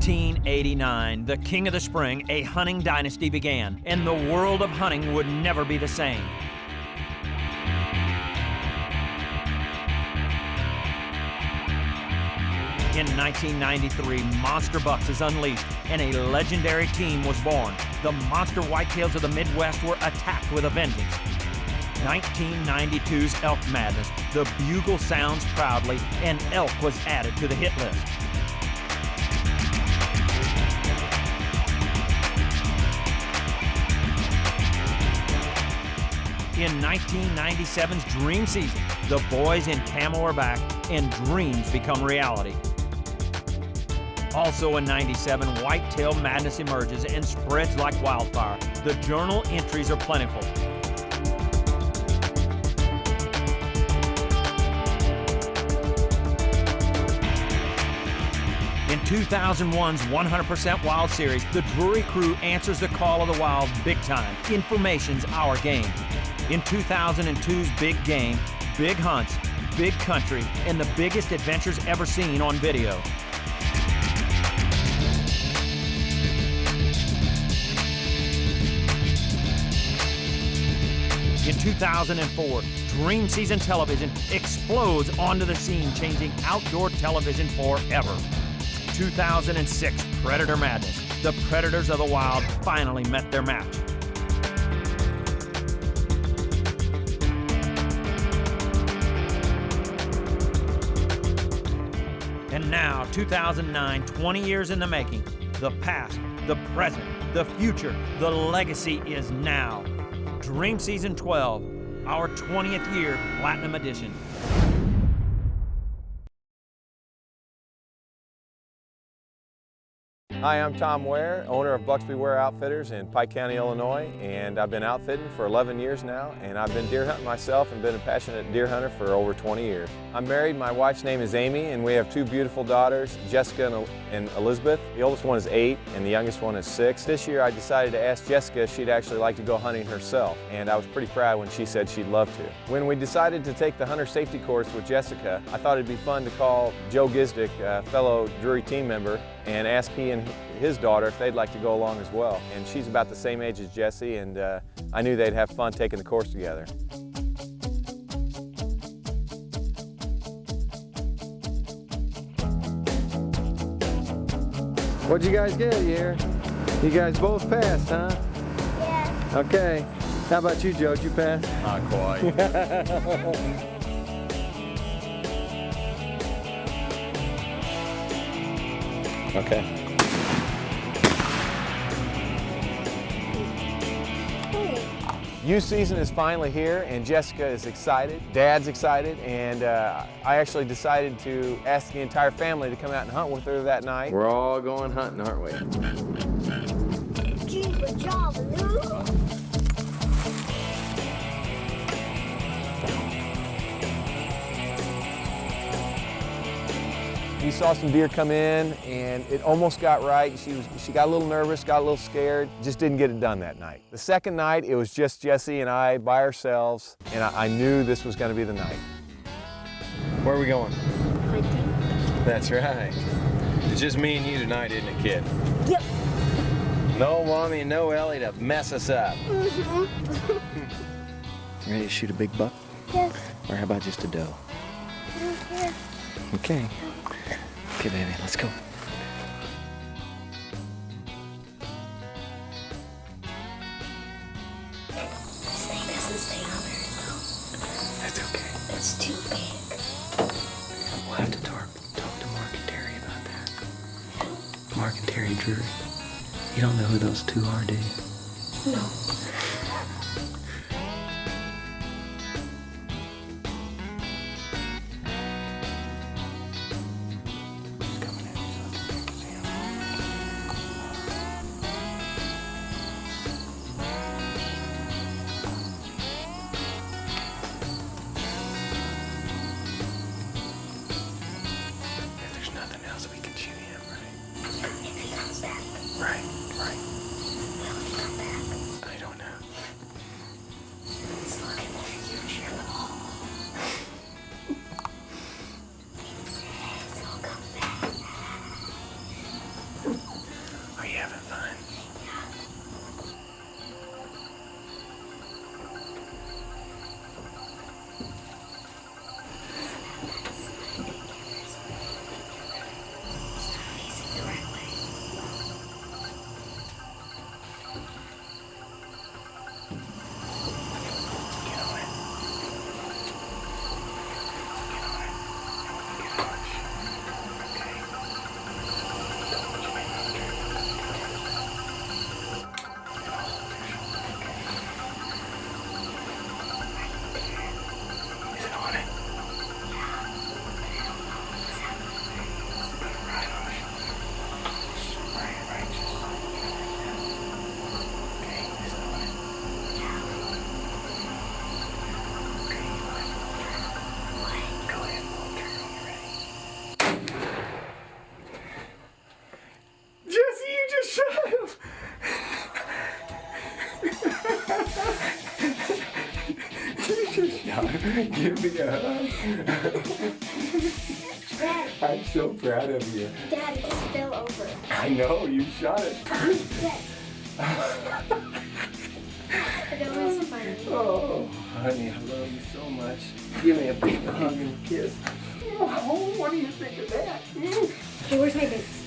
1889, the king of the spring, a hunting dynasty began, and the world of hunting would never be the same. In 1993, Monster Bucks is unleashed, and a legendary team was born. The monster whitetails of the Midwest were attacked with a vengeance. 1992's Elk Madness, the bugle sounds proudly, and elk was added to the hit list. In 1997's Dream Season, the boys in camo are back, and dreams become reality. Also in 97, Whitetail Madness emerges and spreads like wildfire. The journal entries are plentiful. In 2001's 100% Wild Series, the Drury crew answers the call of the wild big time. Information's our game. In 2002's Big Game, big hunts, big country, and the biggest adventures ever seen on video. In 2004, Dream Season Television explodes onto the scene, changing outdoor television forever. 2006, Predator Madness. The predators of the wild finally met their match. And now, 2009, 20 years in the making. The past, the present, the future, the legacy is now. Dream Season 12, our 20th year Platinum Edition. Hi, I'm Tom Ware, owner of Bucksby Ware Outfitters in Pike County, Illinois, and I've been outfitting for 11 years now, and I've been deer hunting myself and been a passionate deer hunter for over 20 years. I'm married, my wife's name is Amy, and we have two beautiful daughters, Jessica and Elizabeth. The oldest one is 8 and the youngest one is 6. This year I decided to ask Jessica if she'd actually like to go hunting herself, and I was pretty proud when she said she'd love to. When we decided to take the hunter safety course with Jessica, I thought it'd be fun to call Joe Gizdick, a fellow Drury team member, and ask he and his daughter if they'd like to go along as well. And she's about the same age as Jessie, and I knew they'd have fun taking the course together. What'd you guys get here? You guys both passed, huh? Yeah. Okay. How about you, Joe? Did you pass? Not quite. Okay. Youth season is finally here, and Jessica is excited, Dad's excited, and I actually decided to ask the entire family to come out and hunt with her that night. We're all going hunting, aren't we? Good job, Lou. We saw some deer come in, and it almost got right. She got a little nervous, got a little scared, just didn't get it done that night. The second night, it was just Jessie and I by ourselves, and I knew this was going to be the night. Where are we going? Hunting. That's right. It's just me and you tonight, isn't it, kid? Yep. No Mommy and no Ellie to mess us up. Ready to shoot a big buck? Yes. Or how about just a doe? Yes. Okay. Okay, baby, let's go. This thing doesn't stay on very long. That's okay. It's too big. We'll have to talk to Mark and Terry about that. Mark and Terry Drury. You don't know who those two are, do you? No. There's nothing else we can shoot him, right? If he comes back. Right, right. Will he come back? I don't know. It's looking for you, Sherlock. He'll come back. Give me a hug. I'm so proud of you. Dad, it just fell over. I know, you shot it. Dad. That was funny. Oh, honey, I love you so much. Give me a big hug and a kiss. Oh, what do you think of that? Hey, where's my boots?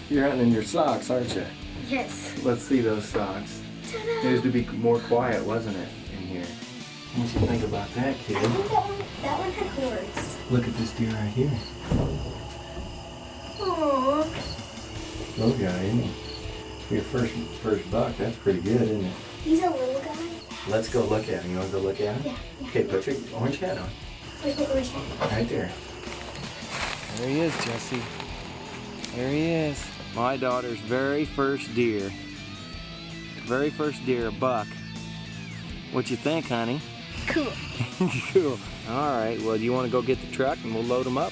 You're hunting in your socks, aren't you? Yes. Let's see those socks. Ta-da. It used to be more quiet, wasn't it, in here? What you think about that, kid? I think that one had horns. Look at this deer right here. Aww. Little guy, isn't he? For your first buck, that's pretty good, isn't it? He's a little guy. Let's go look at him. You want to go look at him? Yeah. Okay, put your orange hat on. Where's my orange hat? Right there. There he is, Jesse. There he is. My daughter's very first deer. Very first deer, a buck. What you think, honey? Cool. Cool. All right, well, do you want to go get the truck and we'll load them up?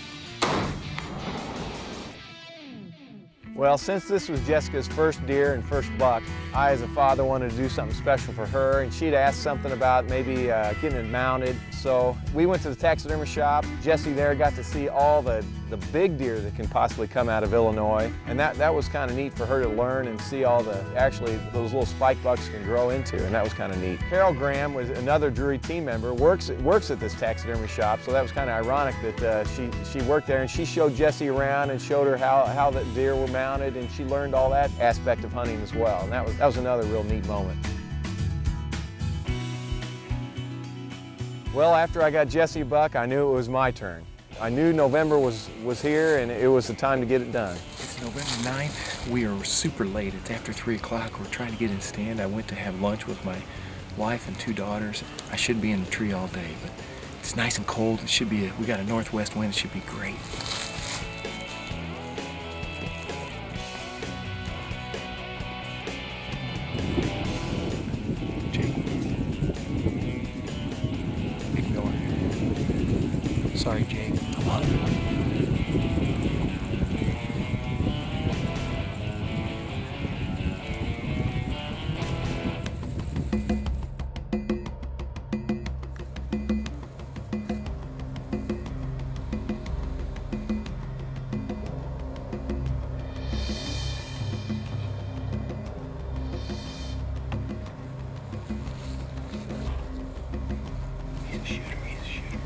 Well, since this was Jessica's first deer and first buck, I as a father wanted to do something special for her, and she'd asked something about maybe getting it mounted. So we went to the taxidermy shop. Jesse there got to see all the big deer that can possibly come out of Illinois, and that was kind of neat for her to learn and see all actually those little spike bucks can grow into, and that was kind of neat. Carol Graham was another Drury team member, works at this taxidermy shop, so that was kind of ironic that she worked there, and she showed Jesse around and showed her how the deer were mounted, and she learned all that aspect of hunting as well, and that was another real neat moment. Well, after I got Jesse a buck, I knew it was my turn. I knew November was here, and it was the time to get it done. It's November 9th. We are super late. It's after 3 o'clock. We're trying to get in stand. I went to have lunch with my wife and 2 daughters. I should be in the tree all day, but it's nice and cold. It should be. We got a northwest wind. It should be great. Sorry, Jake. I'm hungry. He's a shooter. He's a shooter.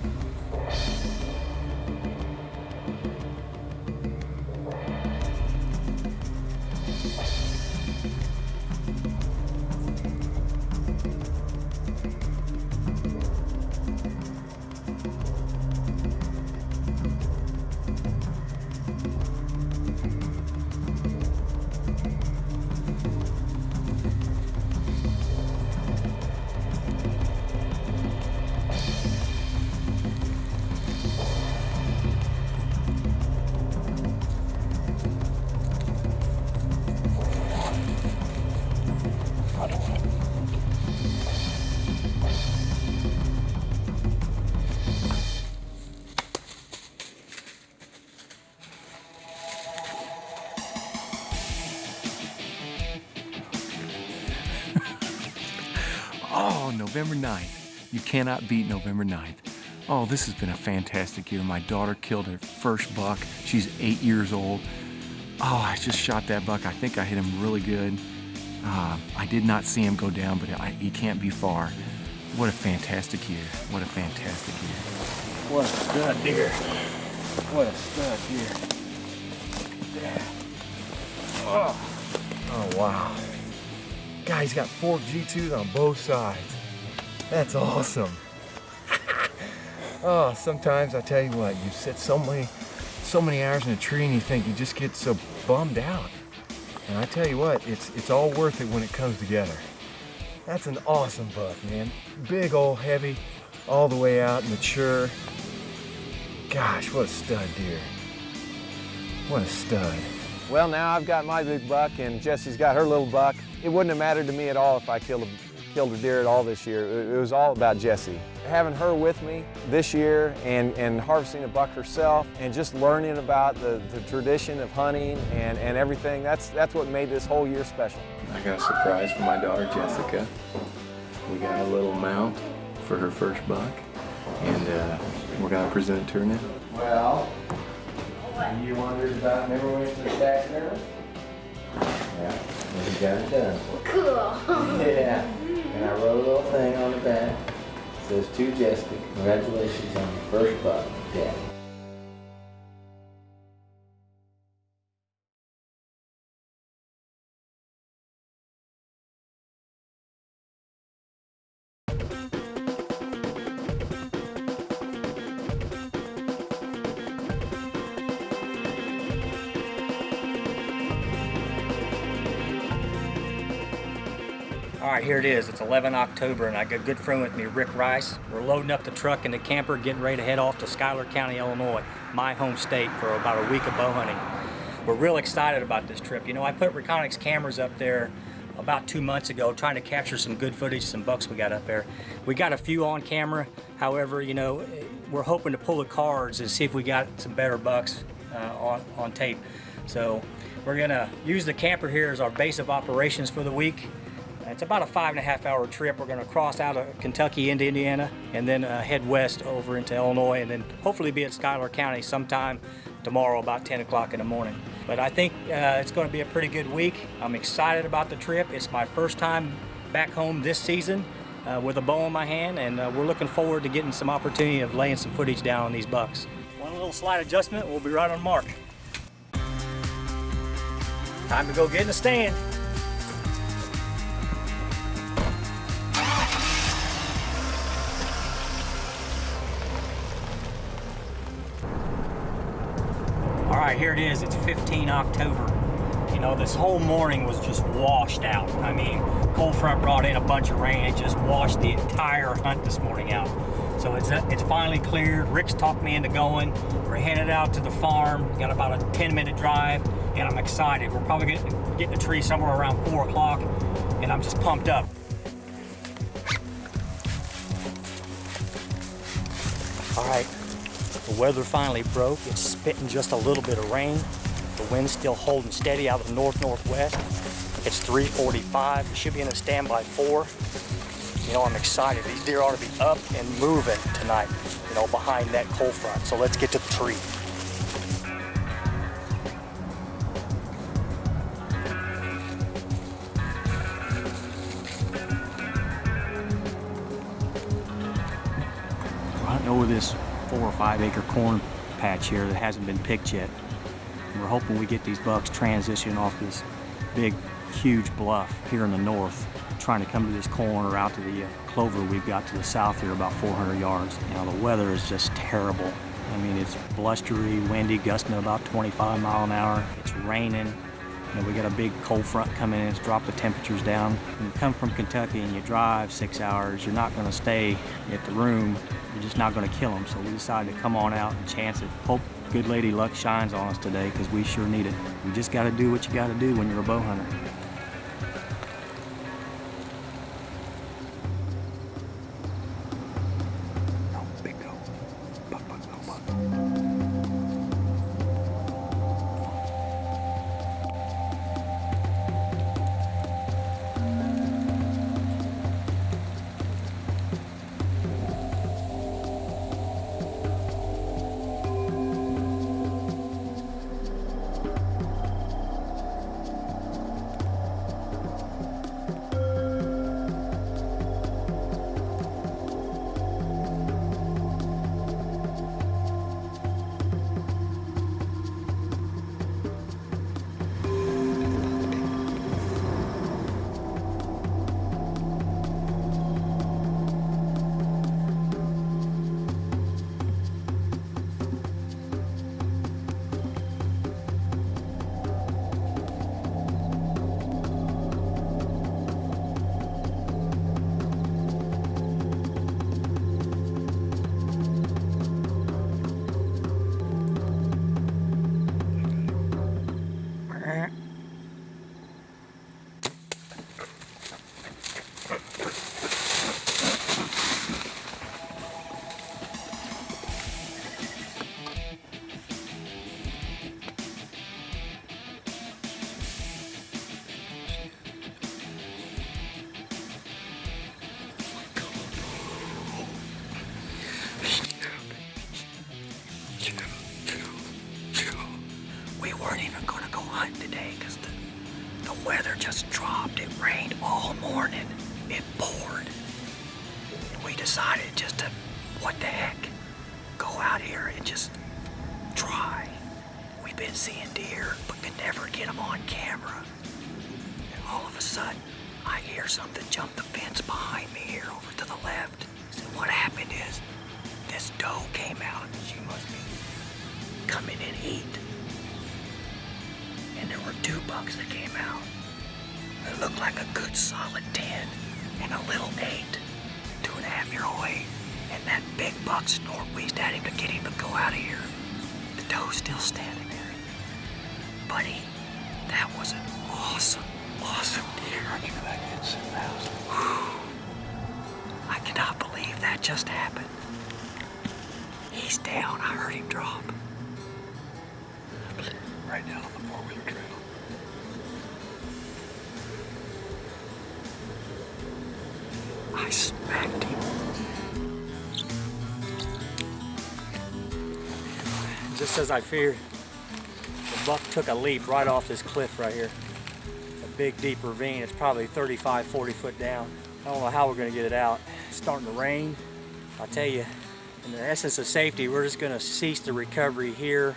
Oh, November 9th. You cannot beat November 9th. Oh, this has been a fantastic year. My daughter killed her first buck. She's 8 years old. Oh, I just shot that buck. I think I hit him really good. I did not see him go down, but he can't be far. What a fantastic year. What a fantastic year. What a stud deer. What a stud deer. Yeah. Oh, wow. God, he's got forked G2s on both sides. That's awesome. Oh, sometimes I tell you what, you sit so many hours in a tree and you think you just get so bummed out. And I tell you what, it's all worth it when it comes together. That's an awesome buck, man. Big old heavy, all the way out, mature. Gosh, what a stud deer. What a stud. Well, now I've got my big buck and Jesse's got her little buck. It wouldn't have mattered to me at all if I killed a deer at all this year. It was all about Jessie. Having her with me this year and harvesting a buck herself and just learning about the tradition of hunting and everything, that's what made this whole year special. I got a surprise for my daughter Jessica. We got a little mount for her first buck, and we're going to present it to her now. Well, you wondered about, remember when we went to the stack there? Yeah, we got it done. Cool. Yeah, and I wrote a little thing on the back. It says, to Jessica, congratulations on your first buck, Daddy. All right, here it is. It's 11 October, and I got a good friend with me, Rick Rice. We're loading up the truck and the camper, getting ready to head off to Skyler County, Illinois, my home state, for about a week of bow hunting. We're real excited about this trip. You know, I put Reconyx cameras up there about 2 months ago, trying to capture some good footage, some bucks we got up there. We got a few on camera. However, you know, we're hoping to pull the cards and see if we got some better bucks on tape. So we're gonna use the camper here as our base of operations for the week. It's about a 5.5 hour trip. We're going to cross out of Kentucky into Indiana and then head west over into Illinois, and then hopefully be at Schuyler County sometime tomorrow about 10 o'clock in the morning. But I think it's going to be a pretty good week. I'm excited about the trip. It's my first time back home this season with a bow in my hand, and we're looking forward to getting some opportunity of laying some footage down on these bucks. One little slight adjustment, we'll be right on mark. Time to go get in the stand. All right, here it is. It's 15 October. You know, this whole morning was just washed out. I mean, cold front brought in a bunch of rain. It just washed the entire hunt this morning out. So it's finally cleared. Rick's talked me into going. We're headed out to the farm. Got about a 10-minute drive, and I'm excited. We're probably going to get in the tree somewhere around 4 o'clock, and I'm just pumped up. All right. The weather finally broke. It's spitting just a little bit of rain. The wind's still holding steady out of the north-northwest. It's 3:45. We should be in a stand by 4. You know, I'm excited. These deer ought to be up and moving tonight, you know, behind that cold front. So let's get to the tree. We're hunting over this 4 or 5 acre corn patch here that hasn't been picked yet. And we're hoping we get these bucks transitioning off this big, huge bluff here in the north, trying to come to this corn or out to the clover we've got to the south here about 400 yards. You know, the weather is just terrible. I mean, it's blustery, windy, gusting about 25 miles an hour. It's raining. You know, we got a big cold front coming in. It's dropped the temperatures down. When you come from Kentucky and you drive 6 hours, you're not going to stay at the room. You're just not going to kill them. So we decided to come on out and chance it. Hope good lady luck shines on us today, because we sure need it. You just got to do what you got to do when you're a bow hunter. Oh, big go. Buck, buck, buck, buck. We weren't even gonna go hunting today because the weather just dropped. It rained all morning. It poured. And we decided just to, what the heck, go out here and just try. We've been seeing deer, but could never get them on camera. And all of a sudden, I hear something jump the fence behind me here over to the left. So what happened is, this doe came out. She must be coming in heat. And there were 2 bucks that came out. It looked like a good solid 10 and a little 8, 2.5-year-old 8. And that big buck snort wheezed at him to get him to go out of here. The doe's still standing there. Buddy, that was an awesome deer. I cannot believe that just happened. He's down. I heard him drop. Right down on the 4-wheeler trail. I smacked him. Just as I feared, the buck took a leap right off this cliff right here. A big, deep ravine. It's probably 35, 40 foot down. I don't know how we're gonna get it out. It's starting to rain. I'll tell you, in the essence of safety, we're just gonna cease the recovery here.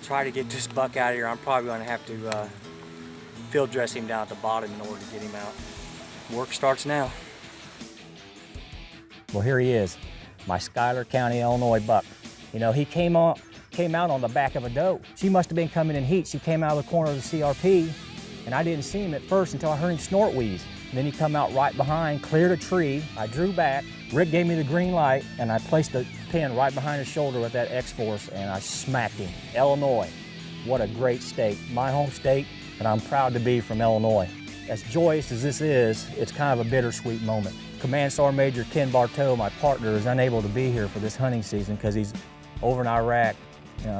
Try to get this buck out of here. I'm probably gonna have to field dress him down at the bottom in order to get him out. Work starts now. Well, here he is, my Skyler County, Illinois buck. You know, he came out on the back of a doe. She must have been coming in heat. She came out of the corner of the CRP, and I didn't see him at first until I heard him snort wheeze. And then he come out right behind, cleared a tree. I drew back. Rick gave me the green light, and I placed the pin right behind his shoulder with that X-Force, and I smacked him. Illinois, what a great state. My home state, and I'm proud to be from Illinois. As joyous as this is, it's kind of a bittersweet moment. Command Sergeant Major Ken Bau, my partner, is unable to be here for this hunting season because he's over in Iraq,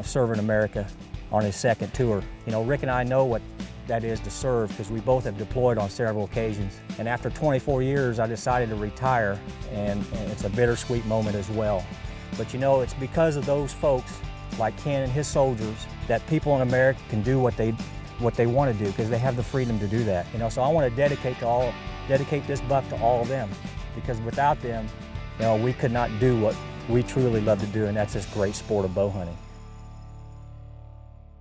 serving America on his 2nd tour. You know, Rick and I know what that is to serve because we both have deployed on several occasions. And after 24 years, I decided to retire, and it's a bittersweet moment as well. But you know, it's because of those folks like Ken and his soldiers that people in America can do what they want to do because they have the freedom to do that. You know, so I want to dedicate this buck to all of them, because without them, you know, we could not do what we truly love to do, and that's this great sport of bow hunting.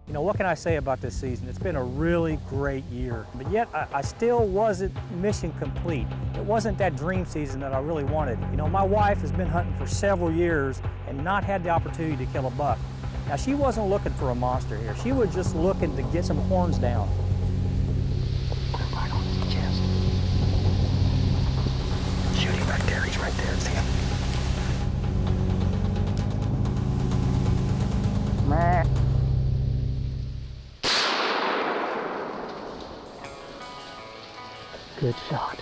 You know, what can I say about this season? It's been a really great year, but yet I still wasn't mission complete. It wasn't that dream season that I really wanted. You know, my wife has been hunting for several years and not had the opportunity to kill a buck. Now, she wasn't looking for a monster here. She was just looking to get some horns down. Right on his chest. Shoot him right there. He's right there. See him? Meh. Good shot.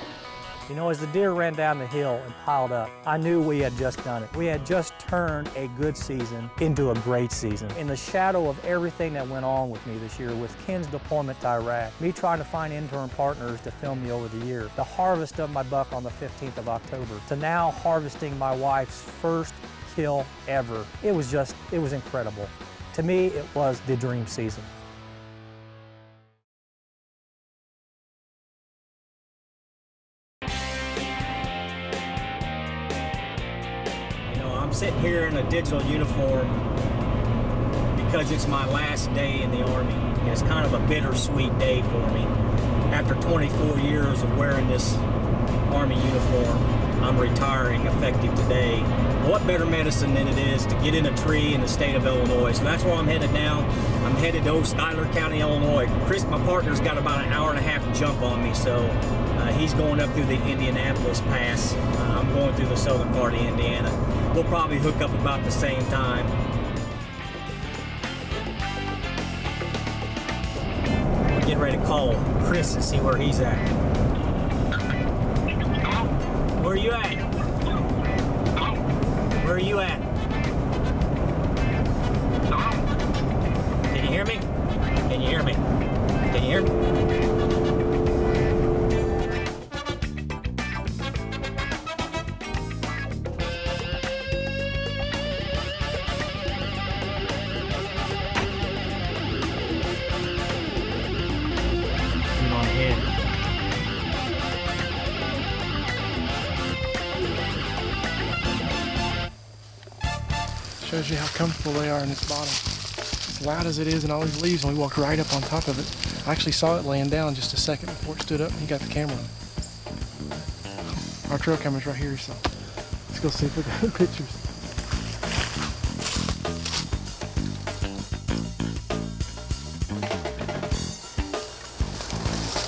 You know, as the deer ran down the hill and piled up, I knew we had just done it. We had just turned a good season into a great season. In the shadow of everything that went on with me this year, with Ken's deployment to Iraq, me trying to find intern partners to film me over the year, the harvest of my buck on the 15th of October, to now harvesting my wife's first kill ever. It was incredible. To me, it was the dream season. I'm sitting here in a digital uniform because it's my last day in the Army. And it's kind of a bittersweet day for me. After 24 years of wearing this Army uniform, I'm retiring effective today. What better medicine than it is to get in a tree in the state of Illinois? So that's where I'm headed now. I'm headed to Skyler County, Illinois. Chris, my partner's got about an hour and a half jump on me, so he's going up through the Indianapolis Pass. I'm going through the southern part of Indiana. We'll probably hook up about the same time. We're getting ready to call Chris and see where he's at. Where are you at? Where are you at? Can you hear me? Can you hear me? Can you hear me? shows you how comfortable they are in this bottom. As loud as it is and all these leaves, and we walked right up on top of it. I actually saw it laying down just a second before it stood up and he got the camera on. Our trail camera's right here, so let's go see if we got pictures.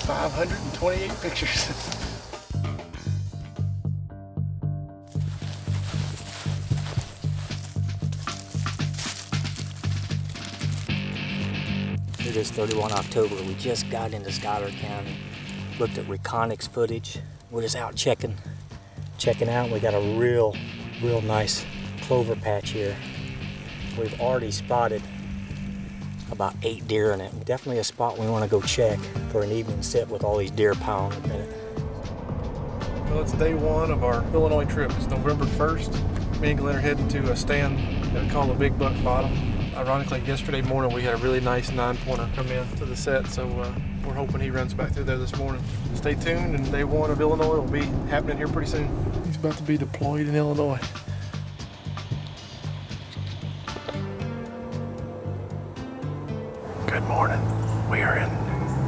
$528 pictures. It is 31 October. We just got into Skyler County, looked at reconics footage. We're just out checking out. We got a real nice clover patch here. We've already spotted about 8 deer in it. Definitely a spot we want to go check for an evening sit with all these deer piling up in it. Well, it's day one of our Illinois trip. It's November 1st. Me and Glen are heading to a stand that we call the Big Buck Bottom. Ironically, yesterday morning we had a really nice 9-pointer come in to the set, so we're hoping he runs back through there this morning. Stay tuned, and day one of Illinois will be happening here pretty soon. He's about to be deployed in Illinois. Good morning. We are in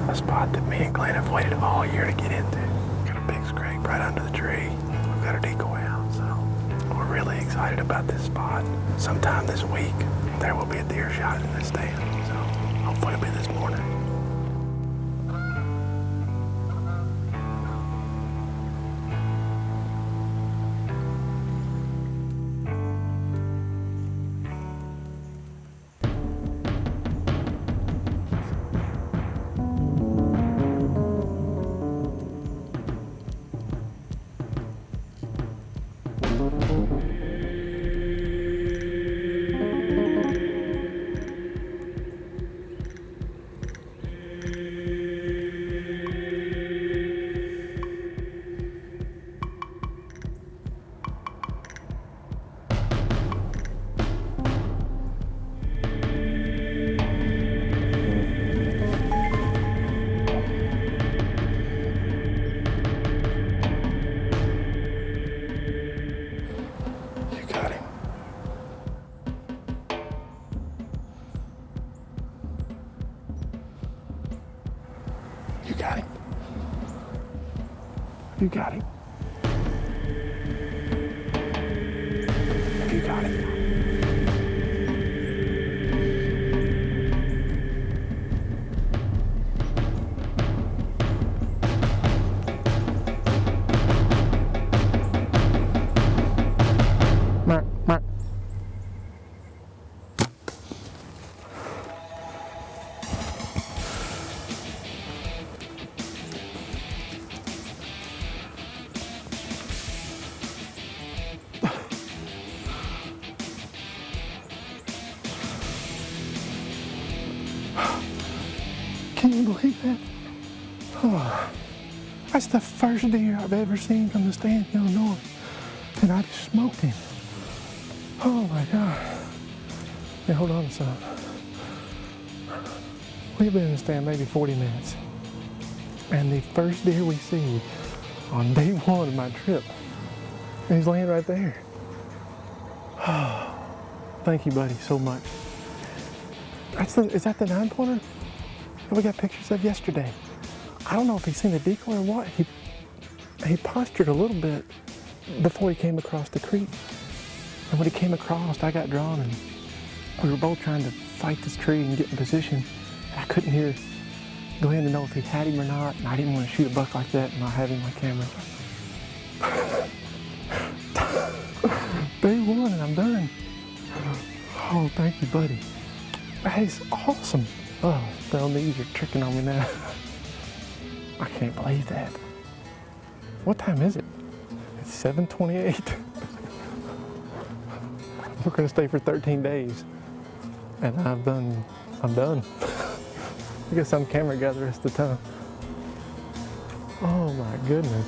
a spot that me and Glen have waited all year to get into. Got a big scrape right under the tree. We've got a decoy out, so we're really excited about this spot. Sometime this week, there will be a deer shot in this stand, so hopefully it'll be this morning. You got him. You got him. Mark. Can you believe that? Oh, that's the first deer I've ever seen from the stand in Illinois, and I just smoked him. Oh my God. Hey, hold on a second. We've been in the stand maybe 40 minutes, and the first deer we see on day one of my trip, and he's laying right there. Oh, thank you, buddy, so much. Is that the 9-pointer? We got pictures of yesterday. I don't know if he's seen the decoy or what. He postured a little bit before he came across the creek. And when he came across, I got drawn, and we were both trying to fight this tree and get in position. I couldn't hear Glen to know if he had him or not, and I didn't want to shoot a buck like that and not have him on camera. Day one, and I'm done. Oh, thank you, buddy. That is awesome. Oh, down these are tricking on me now. I can't believe that. What time is it? It's 7:28. We're gonna stay for 13 days. And I'm done. I guess I'm camera guy the rest of the time. Oh my goodness.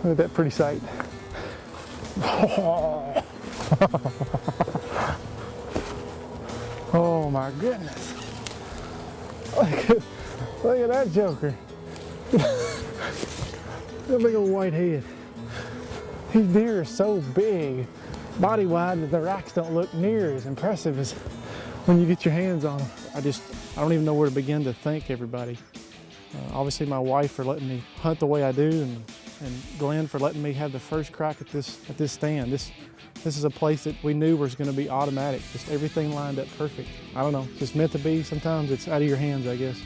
Look at that pretty sight. Oh my goodness. Look at that joker. That big old white head. These deer are so big, body wide, that the racks don't look near as impressive as when you get your hands on them. I don't even know where to begin to thank everybody. Obviously my wife for letting me hunt the way I do, and Glen for letting me have the first crack at this stand. This is a place that we knew was going to be automatic. Just everything lined up perfect. I don't know, just meant to be. Sometimes it's out of your hands, I guess.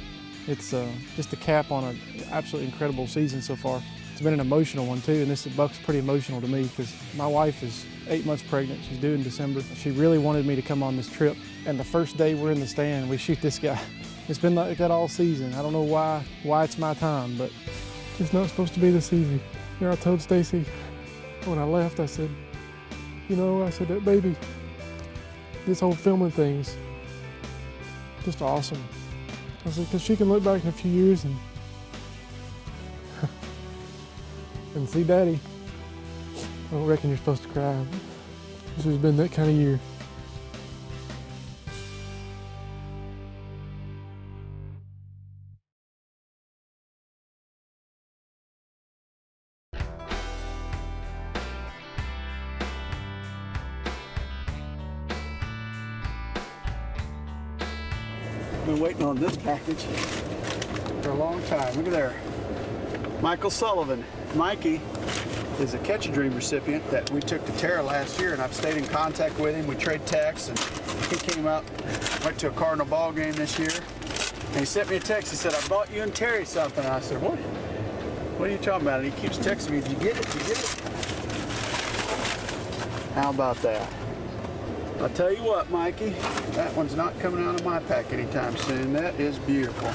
It's just a cap on an absolutely incredible season so far. It's been an emotional one too, and this buck's pretty emotional to me because my wife is 8 months pregnant. She's due in December. She really wanted me to come on this trip, and the first day we're in the stand, we shoot this guy. It's been like that all season. I don't know why it's my time, but it's not supposed to be this easy. You know, I told Stacy when I left, I said, you know, I said, that baby, this whole filming thing's just awesome. I said, because she can look back in a few years and see Daddy. I don't reckon you're supposed to cry. This has been that kind of year. Been waiting on this package for a long time. Look at there. Michael Sullivan. Mikey is a Catch a Dream recipient that we took to Terra last year, and I've stayed in contact with him. We trade texts, and he came up, went to a Cardinal ball game this year, and he sent me a text. He said, I bought you and Terry something. And I said, what? What are you talking about? And he keeps texting me, did you get it? Did you get it? How about that? I'll tell you what, Mikey, that one's not coming out of my pack anytime soon. That is beautiful.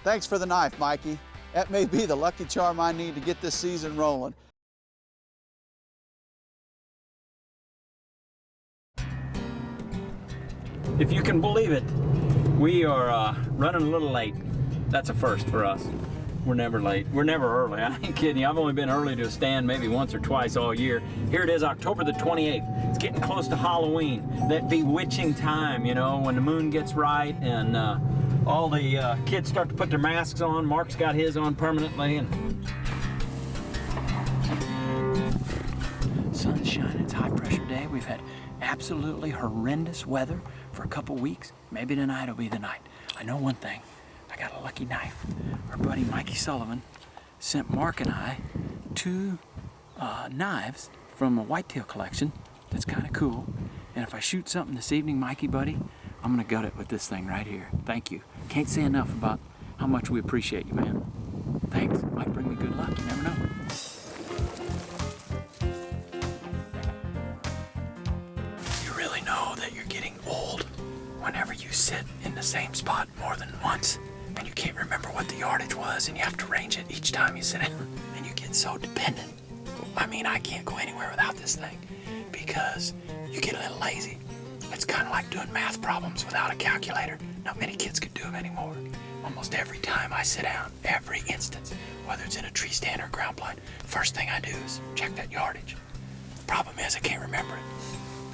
Thanks for the knife, Mikey. That may be the lucky charm I need to get this season rolling. If you can believe it, we are running a little late. That's a first for us. We're never late. We're never early. I ain't kidding you. I've only been early to a stand maybe once or twice all year. Here it is, October the 28th. It's getting close to Halloween. That bewitching time, you know, when the moon gets right and all the kids start to put their masks on. Mark's got his on permanently. And sun's shining. It's a high pressure day. We've had absolutely horrendous weather for a couple weeks. Maybe tonight will be the night. I know one thing. I got a lucky knife. Our buddy Mikey Sullivan sent Mark and I 2 knives from a whitetail collection that's kind of cool. And if I shoot something this evening, Mikey, buddy, I'm gonna gut it with this thing right here. Thank you. Can't say enough about how much we appreciate you, man. Thanks. Might bring me good luck. You never know. You really know that you're getting old whenever you sit in the same spot more than once. And you can't remember what the yardage was, and you have to range it each time you sit down, and you get so dependent. I mean, I can't go anywhere without this thing because you get a little lazy. It's kind of like doing math problems without a calculator. Not many kids can do them anymore. Almost every time I sit down, every instance, whether it's in a tree stand or ground blind, first thing I do is check that yardage. Problem is, I can't remember it.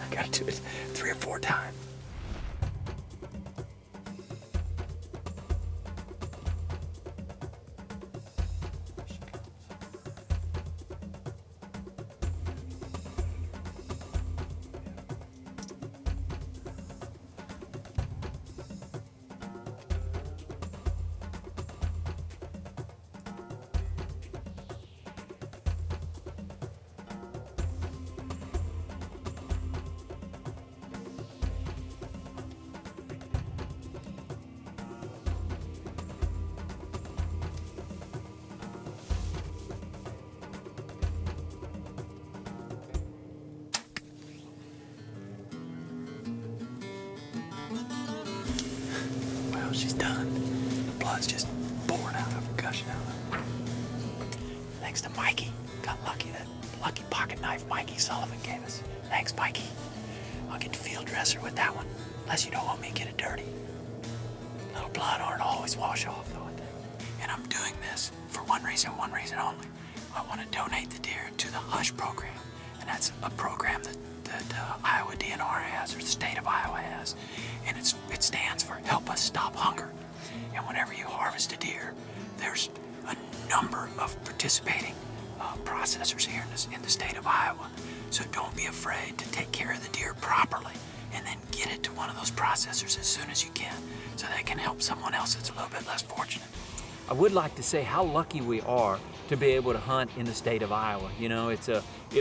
I gotta do it 3 or 4 times. She's done. The blood's just pouring out of her, gushing out of her. Thanks to Mikey. Got lucky, that lucky pocket knife Mikey Sullivan gave us. Thanks, Mikey. I'll get the field dresser with that one, unless you don't want me to get it dirty. A little blood aren't always wash off, though, I think. And I'm doing this for one reason only. I want to donate the deer to the HUSH program. And that's a program that Iowa DNR has, or the state of Iowa has, and it stands for Help Us Stop Hunger. And whenever you harvest a deer, there's a number of participating processors here in the state of Iowa. So don't be afraid to take care of the deer properly and then get it to one of those processors as soon as you can so they can help someone else that's a little bit less fortunate. I would like to say how lucky we are to be able to hunt in the state of Iowa. You know, it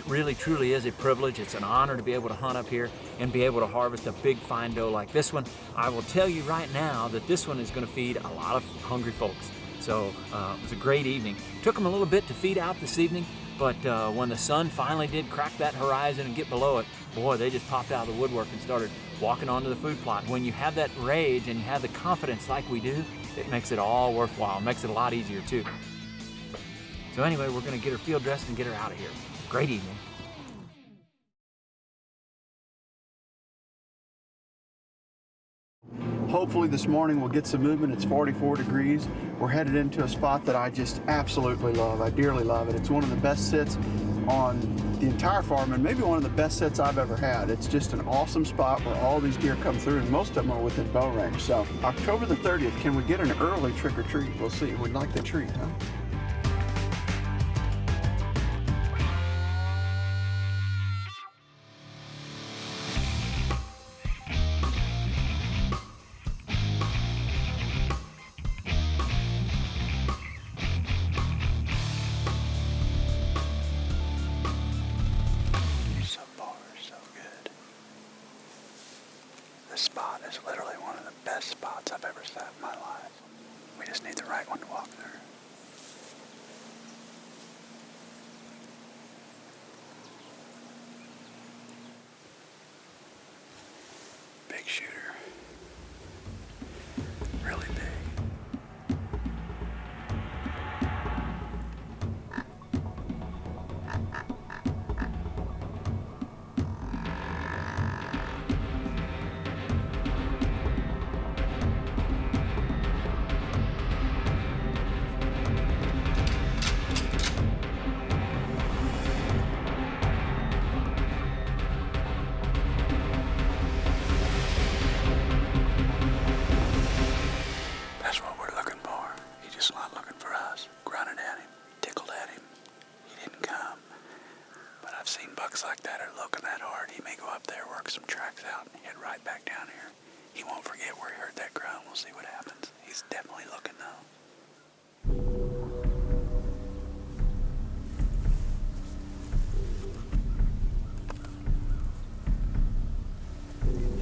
really truly is a privilege. It's an honor to be able to hunt up here and be able to harvest a big fine doe like this one. I will tell you right now that this one is going to feed a lot of hungry folks. So it was a great evening. Took them a little bit to feed out this evening, but when the sun finally did crack that horizon and get below it, boy, they just popped out of the woodwork and started walking onto the food plot. When you have that rage and you have the confidence like we do, it makes it all worthwhile. It makes it a lot easier too. So anyway, we're gonna get her field dressed and get her out of here. Great evening. Hopefully this morning we'll get some movement. It's 44 degrees. We're headed into a spot that I just absolutely love. I dearly love it. It's one of the best sits on the entire farm and maybe one of the best sits I've ever had. It's just an awesome spot where all these deer come through and most of them are within bow range. So October the 30th, can we get an early trick or treat? We'll see. We'd like the treat, huh? This spot is literally one of the best spots I've ever sat in my life. We just need the right one to walk through. Big shooter. Really big. Like that are looking that hard. He may go up there, work some tracks out, and head right back down here. He won't forget where he heard that groan. We'll see what happens. He's definitely looking though.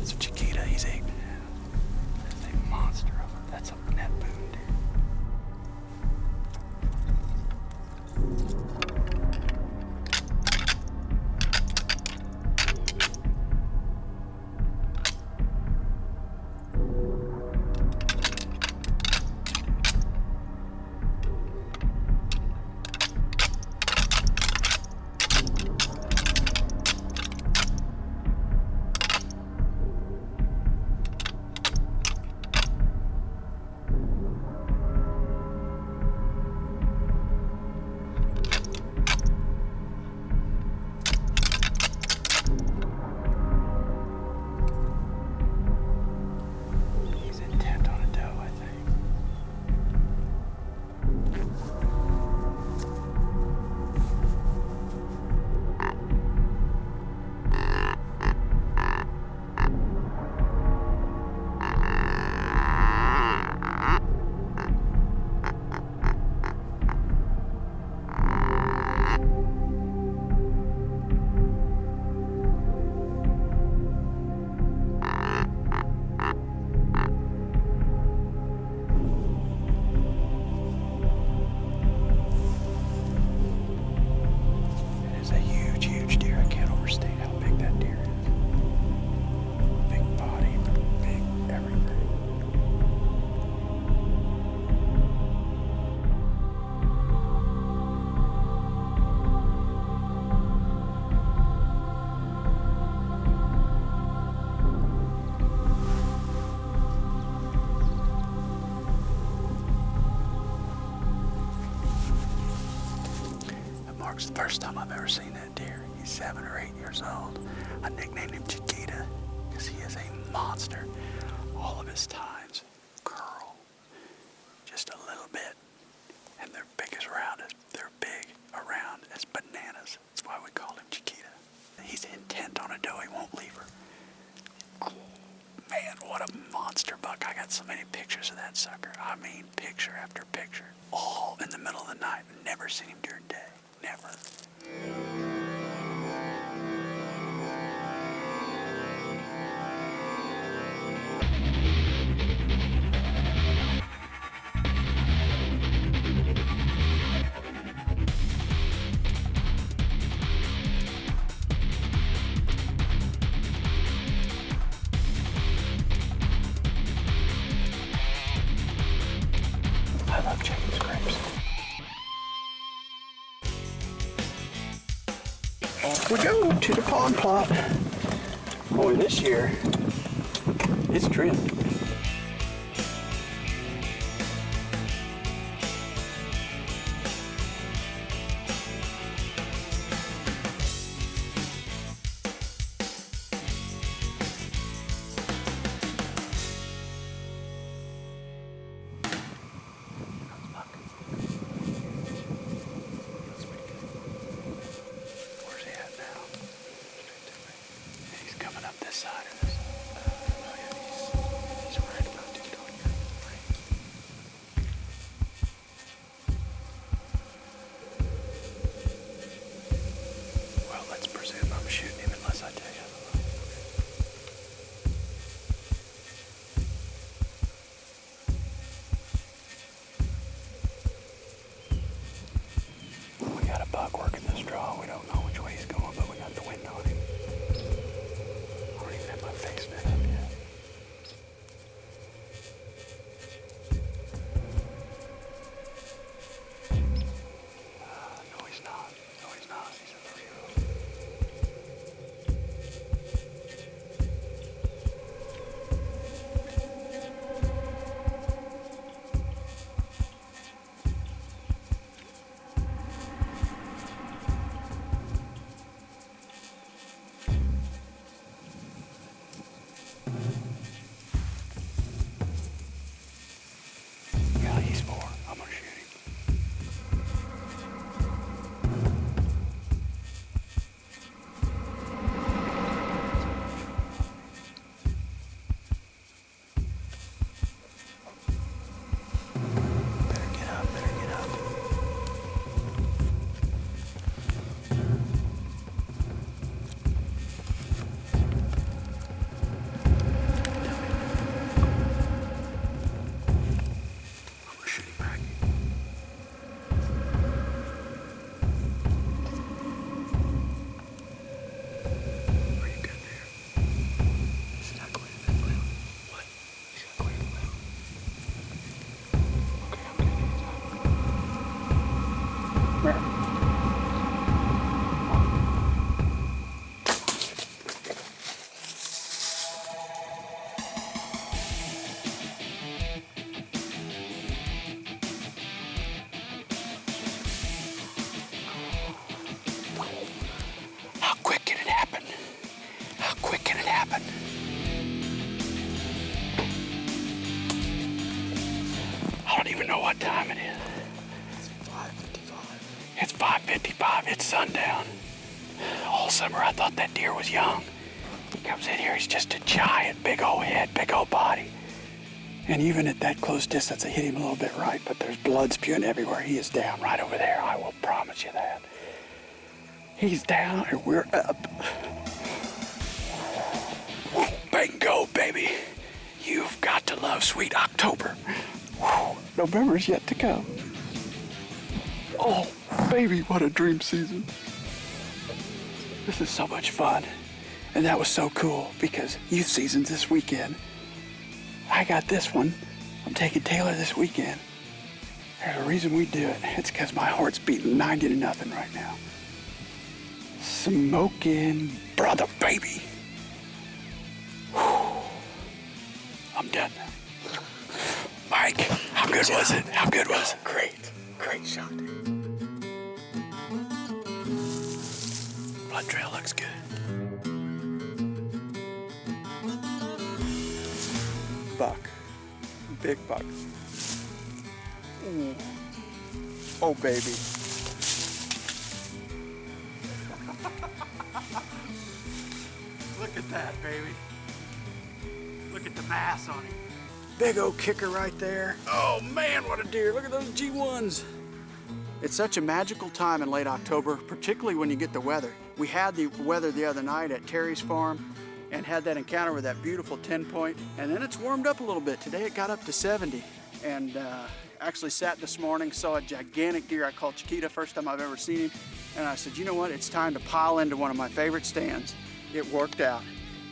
It's a Chita. He's a monster of it. That's a net boom deer. Mark's the first time I've ever seen that deer. He's 7 or 8 years old. I nicknamed him Chita because he is a monster. All of his tines curl just a little bit, and they're big around monster buck. I got so many pictures of that sucker. I mean, picture after picture. All in the middle of the night. Never seen him during day. Never. I love chicken scrapes. Off we go to the pond plot. Boy, this year, it's trimmed. Where's he at now? He's coming up this side of this. Oh yeah, he's right about to get on your frame. Well, let's presume I'm shooting him unless I tell you otherwise. We got a buck working this draw. We don't know which way he's going, but we got the wind on him. I don't even have my face bent up yet. No, he's not. No, he's not. He's a 3-year-old. Yeah, he's 4. I'm gonna shoot him. Better get up, better get up. I'm gonna shoot him back. Are you good there? He's not clear that ground. What? He's got clear the ground. Okay, I'm good. Where? How quick can it happen? How quick can it happen? I don't even know what time it is. It's 5:55. It's 5:55. It's sundown. All summer I thought that deer was young. He comes in here, he's just a giant, big old head, big old body. And even at that close distance, I hit him a little bit right, but there's blood spewing everywhere. He is down right over there. I will promise you that. He's down and we're up. Bingo, baby. You've got to love sweet October. November's yet to come. Oh, baby, what a dream season. This is so much fun. And that was so cool because youth season's this weekend. I got this one. I'm taking Taylor this weekend. There's a reason we do it. It's because my heart's beating 90-0 right now. Smoking brother, baby. Whew. I'm done now. Mike, how good was it? How good was it? Great. Great shot. Blood trail looks good. Buck. Big buck. Ooh. Oh, baby. Look at that, baby. Look at the mass on him. Big old kicker right there. Oh man, what a deer. Look at those G1s. It's such a magical time in late October, particularly when you get the weather. We had the weather the other night at Terry's farm and had that encounter with that beautiful 10-point, and then it's warmed up a little bit. Today it got up to 70, and actually sat this morning, saw a gigantic deer I call Chita, first time I've ever seen him, and I said, you know what, it's time to pile into one of my favorite stands. It worked out.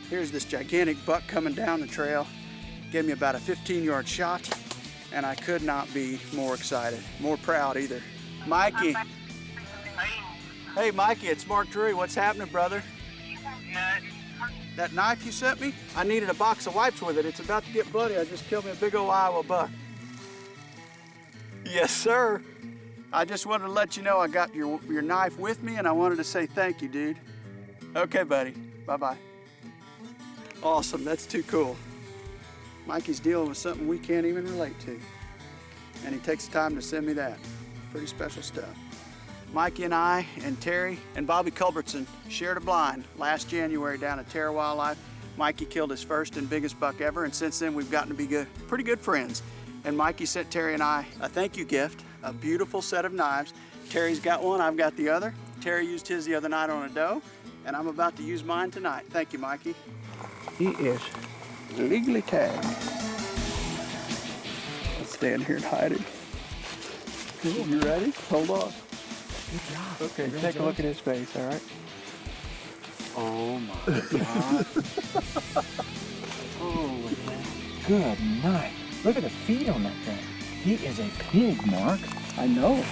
Here's this gigantic buck coming down the trail, gave me about a 15-yard shot, and I could not be more excited, more proud either. Mikey. Hey Mikey, it's Mark Drury. What's happening, brother? That knife you sent me? I needed a box of wipes with it. It's about to get bloody. I just killed me a big old Iowa buck. Yes, sir. I just wanted to let you know I got your knife with me, and I wanted to say thank you, dude. Okay, buddy. Bye-bye. Awesome. That's too cool. Mikey's dealing with something we can't even relate to, and he takes the time to send me that. Pretty special stuff. Mikey and I and Terry and Bobby Culbertson shared a blind last January down at Terra Wildlife. Mikey killed his first and biggest buck ever, and since then we've gotten to be pretty good friends. And Mikey sent Terry and I a thank you gift, a beautiful set of knives. Terry's got one, I've got the other. Terry used his the other night on a doe, and I'm about to use mine tonight. Thank you, Mikey. He is legally tagged. Let's stand here and hide him. You ready? Hold on. Good job. Okay, take a look at his face, all right? Oh my God. Holy cow. Good night. Look at the feet on that thing. He is a pig, Mark. I know.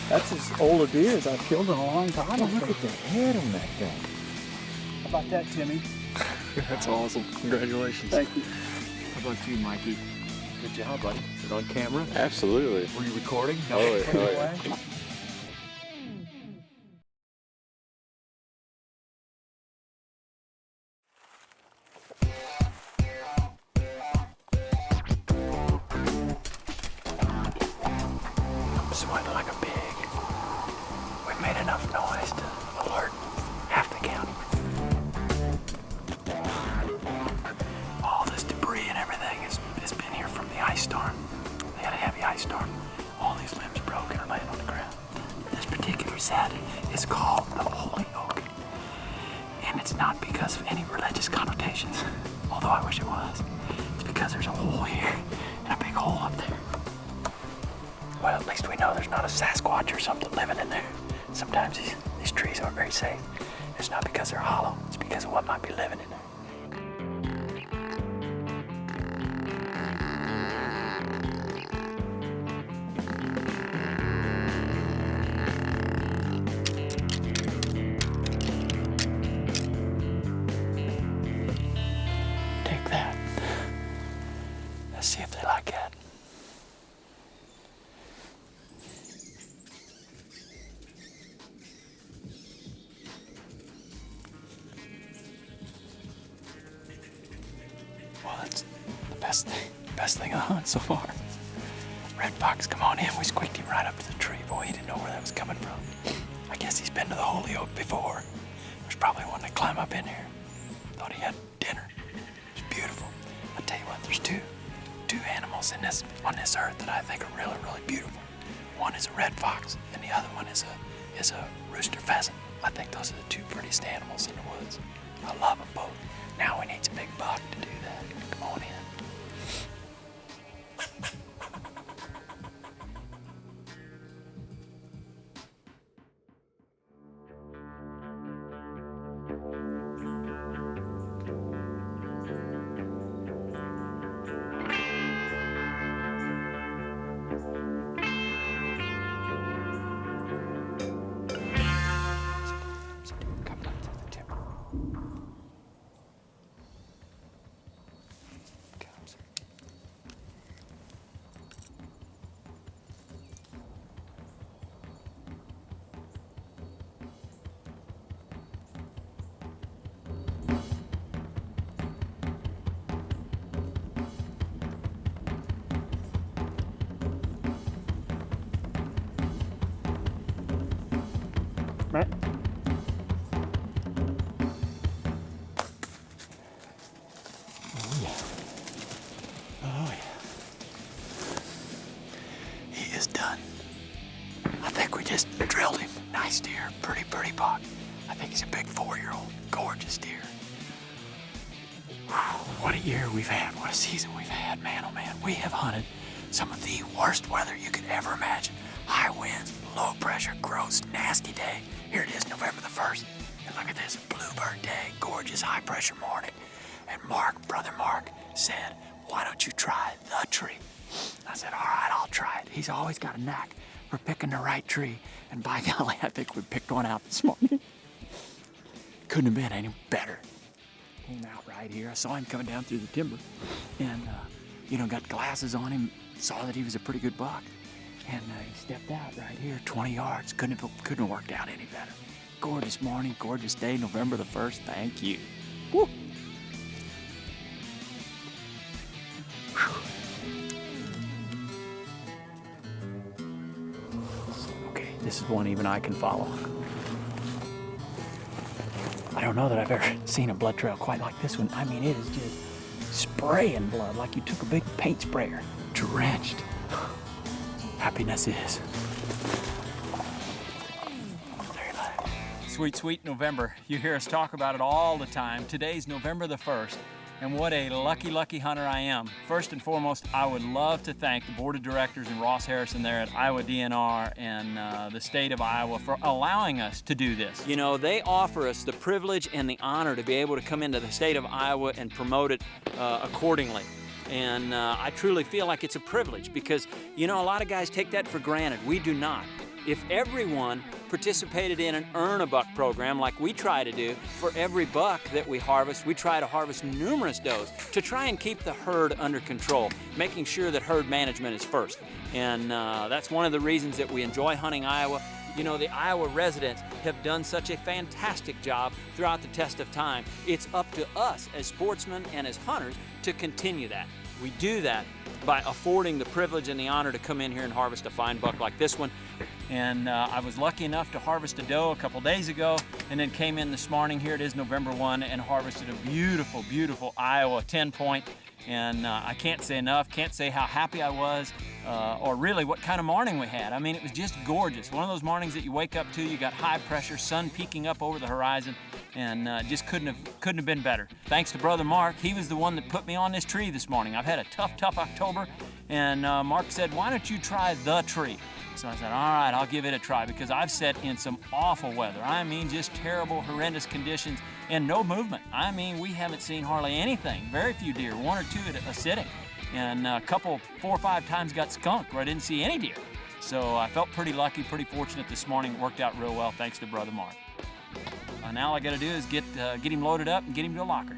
That's as old a deer as I've killed in a long time. Oh, look at the head on that thing. How about that, Timmy? That's awesome. Congratulations. Thank you. How about you, Mikey? Good job, buddy. Is it on camera? Absolutely. Were you recording? No. Oh, yeah. I'm sweating like a pig. We've made enough noise to alert half the county. All this debris and everything has been here from the ice storm. They had a heavy ice storm. All these limbs broken and laying on the ground. This particular set is called the Holy Oak. And it's not because of any religious connotations, although I wish it was. It's because there's a hole here and a big hole up there. Well, at least we know there's not a Sasquatch or something living in there. Sometimes these trees aren't very safe. It's not because they're hollow, it's because of what might be living in there. Take that. Let's see if they like that. Well, that's the best thing of the hunt so far. Red fox, come on in. We squeaked him right up to the tree. Boy, he didn't know where that was coming from. I guess he's been to the Holy Oak before. There's probably one that climbed up in here. Thought he had dinner. It's beautiful. I tell you what, there's two animals on this earth that I think are really, really beautiful. One is a red fox, and the other one is a rooster pheasant. I think those are the two prettiest animals in the woods. I love them both. Now we need some big buck to do that. Come on in. just drilled him. Nice deer, pretty buck. I think he's a big 4-year-old, gorgeous deer. What a year we've had, what a season we've had, man, oh man. We have hunted some of the worst weather you could ever imagine. High winds, low pressure, gross, nasty day. Here it is, November the 1st. And look at this, bluebird day, gorgeous high pressure morning. And Mark, brother Mark, said, why don't you try the tree? I said, all right, I'll try it. He's always got a knack for picking the right tree. And by golly, I think we picked one out this morning. Couldn't have been any better. Came out right here. I saw him coming down through the timber. And, got glasses on him, saw that he was a pretty good buck. And he stepped out right here, 20 yards. Couldn't have worked out any better. Gorgeous morning, gorgeous day, November the 1st. Thank you. Woo. Okay, this is one even I can follow. I don't know that I've ever seen a blood trail quite like this one. I mean, it is just spraying blood like you took a big paint sprayer. Drenched. Happiness is. Sweet, sweet November. You hear us talk about it all the time. Today's November the 1st, and what a lucky, lucky hunter I am. First and foremost, I would love to thank the board of directors and Ross Harrison there at Iowa DNR and the state of Iowa for allowing us to do this. You know, they offer us the privilege and the honor to be able to come into the state of Iowa and promote it accordingly. And I truly feel like it's a privilege because, a lot of guys take that for granted. We do not. If everyone participated in an earn-a-buck program like we try to do, for every buck that we harvest, we try to harvest numerous does to try and keep the herd under control, making sure that herd management is first. And that's one of the reasons that we enjoy hunting Iowa. The Iowa residents have done such a fantastic job throughout the test of time. It's up to us as sportsmen and as hunters to continue that. We do that by affording the privilege and the honor to come in here and harvest a fine buck like this one. And I was lucky enough to harvest a doe a couple days ago and then came in this morning, here it is November 1, and harvested a beautiful, beautiful Iowa 10-point. And I can't say enough, can't say how happy I was or really what kind of morning we had. I mean, it was just gorgeous. One of those mornings that you wake up to, you got high pressure, sun peeking up over the horizon, and just couldn't have been better. Thanks to brother Mark, he was the one that put me on this tree this morning. I've had a tough October, and Mark said, why don't you try the tree? So I said, all right, I'll give it a try because I've sat in some awful weather. I mean, just terrible, horrendous conditions and no movement. I mean, we haven't seen hardly anything. Very few deer, 1 or 2 at a sitting. And a couple, 4 or 5 times got skunked where I didn't see any deer. So I felt pretty lucky, pretty fortunate this morning. It worked out real well thanks to brother Mark. Now all I gotta do is get him loaded up and get him to a locker.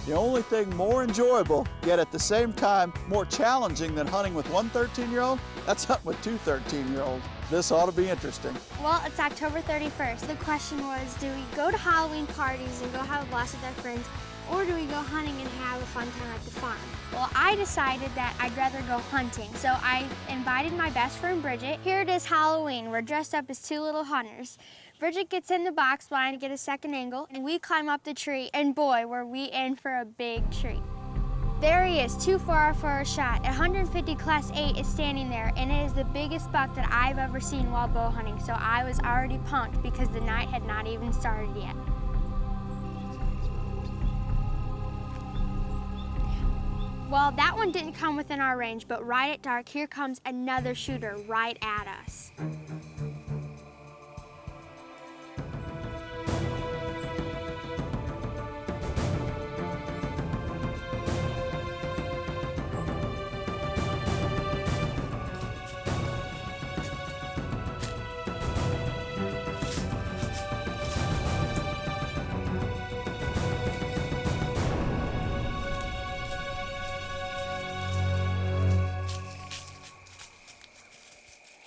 The only thing more enjoyable, yet at the same time more challenging than hunting with one 13-year-old, that's hunting with 2 13-year-olds. This ought to be interesting. Well, it's October 31st. The question was, do we go to Halloween parties and go have a blast with our friends, or do we go hunting and have a fun time at the farm? Well, I decided that I'd rather go hunting, so I invited my best friend Bridget. Here it is Halloween. We're dressed up as 2 little hunters. Bridget gets in the box blind to get a second angle, and we climb up the tree, and boy, were we in for a big treat. There he is, too far for a shot. 150 Class 8 is standing there, and it is the biggest buck that I've ever seen while bow hunting, so I was already pumped because the night had not even started yet. Well, that one didn't come within our range, but right at dark, here comes another shooter right at us.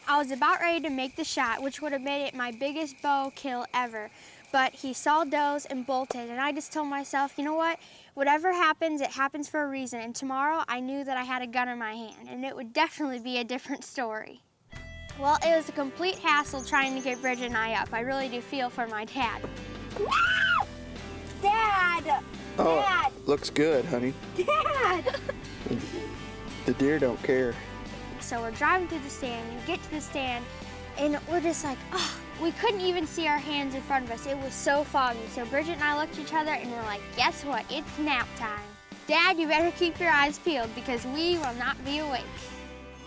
I was about ready to make the shot, which would have made it my biggest bow kill ever. But he saw does and bolted, and I just told myself, you know what? Whatever happens, it happens for a reason. And tomorrow, I knew that I had a gun in my hand, and it would definitely be a different story. Well, it was a complete hassle trying to get Bridget and I up. I really do feel for my dad. Dad! Oh, Dad! looks good, honey. Dad! The deer don't care. So we're driving through the stand, we get to the stand, and we're just like, oh, we couldn't even see our hands in front of us. It was so foggy. So Bridget and I looked at each other and we're like, guess what? It's nap time. Dad, you better keep your eyes peeled because we will not be awake.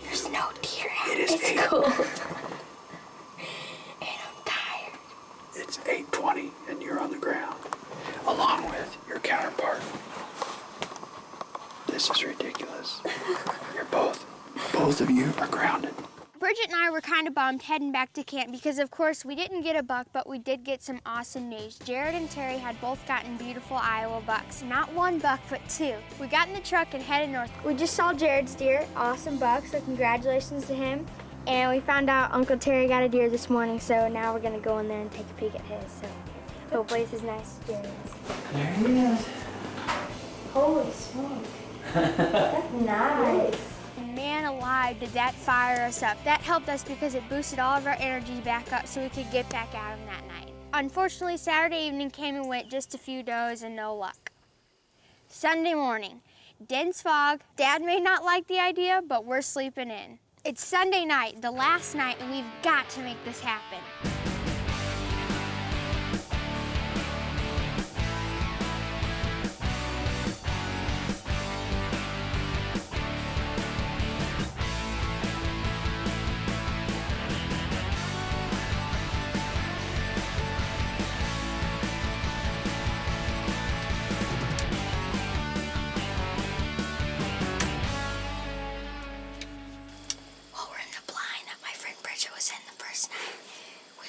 There's no deer out. It is It's cold. And I'm tired. It's 8:20 and you're on the ground, along with your counterpart. This is ridiculous. You're both of you are grounded. Bridget and I were kind of bummed heading back to camp because, of course, we didn't get a buck, but we did get some awesome news. Jared and Terry had both gotten beautiful Iowa bucks. Not one buck, but two. We got in the truck and headed north. We just saw Jared's deer, awesome buck, so congratulations to him. And we found out Uncle Terry got a deer this morning, so now we're gonna go in there and take a peek at his. So hopefully it's as nice as Jared's. There he is. Holy smoke. That's nice. Man alive, did that fire us up. That helped us because it boosted all of our energy back up so we could get back at him that night. Unfortunately, Saturday evening came and went, just a few does and no luck. Sunday morning, dense fog. Dad may not like the idea, but we're sleeping in. It's Sunday night, the last night, and we've got to make this happen. Well, we're in the blind that my friend Bridget was in the first night. We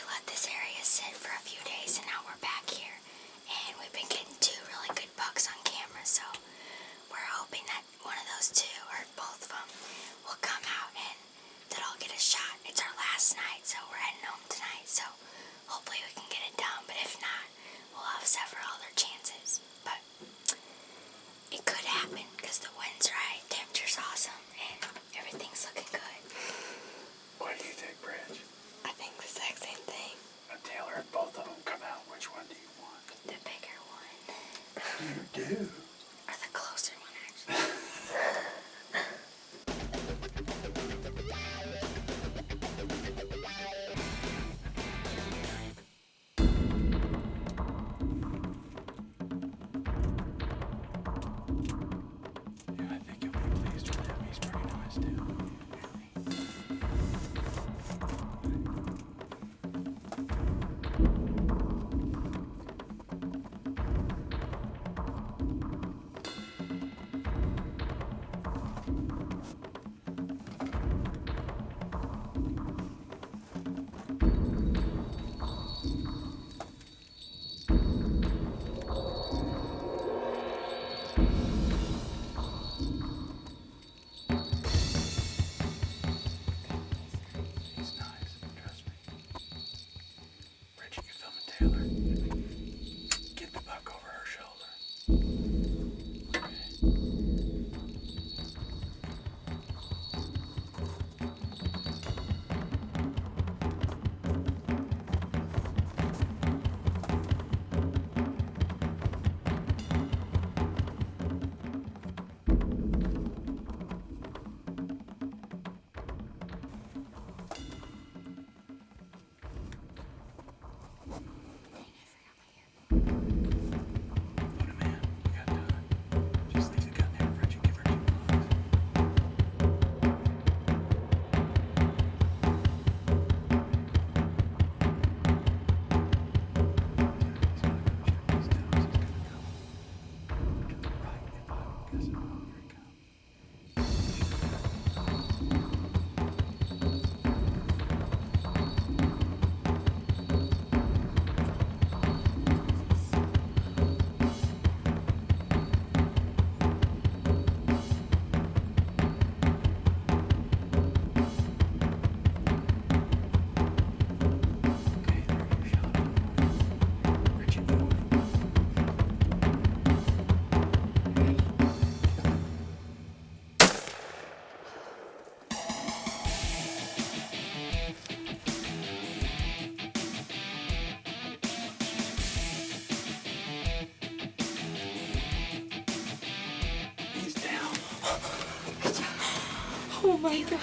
my God.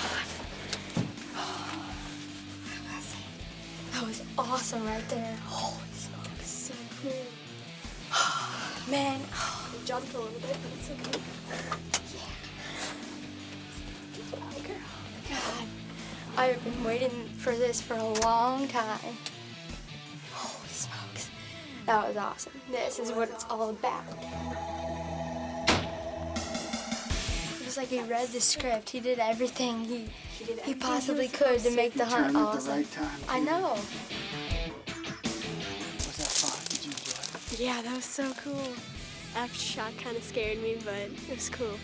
That was awesome right there. Holy smokes, so cool. Man, we jumped a little bit, but it's okay. Yeah. Oh, girl. God, I have been waiting for this for a long time. Holy smokes. That was awesome. This is what it's all about. It was like he read the script. He did everything he possibly could to make the hunt awesome. At the right time, I know. Was that fun? Did you enjoy it? Yeah, that was so cool. After shot kind of scared me, but it was cool.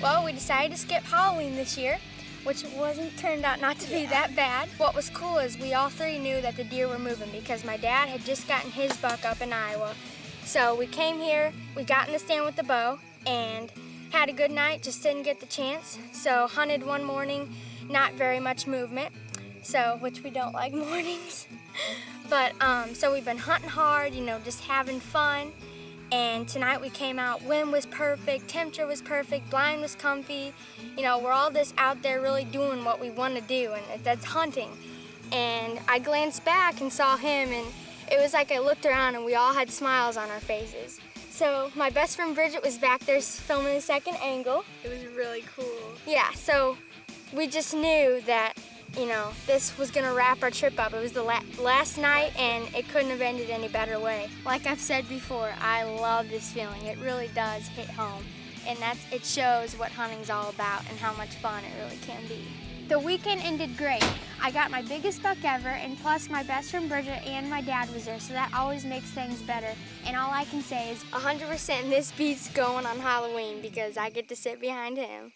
Well, we decided to skip Halloween this year, which turned out not to be that bad. What was cool is we all three knew that the deer were moving because my dad had just gotten his buck up in Iowa. So we came here, we got in the stand with the bow, and had a good night, just didn't get the chance. So hunted one morning, not very much movement, which we don't like mornings. But so we've been hunting hard, just having fun. And tonight we came out, wind was perfect, temperature was perfect, blind was comfy. We're all just out there really doing what we want to do, and that's hunting. And I glanced back and saw him, and it was like I looked around and we all had smiles on our faces. So my best friend Bridget was back there filming the second angle. It was really cool. Yeah, so we just knew that, this was gonna wrap our trip up. It was the last night, and it couldn't have ended any better way. Like I've said before, I love this feeling. It really does hit home, and it shows what hunting's all about and how much fun it really can be. The weekend ended great. I got my biggest buck ever, and plus my best friend Bridget and my dad was there, so that always makes things better. And all I can say is 100% this beats going on Halloween because I get to sit behind him.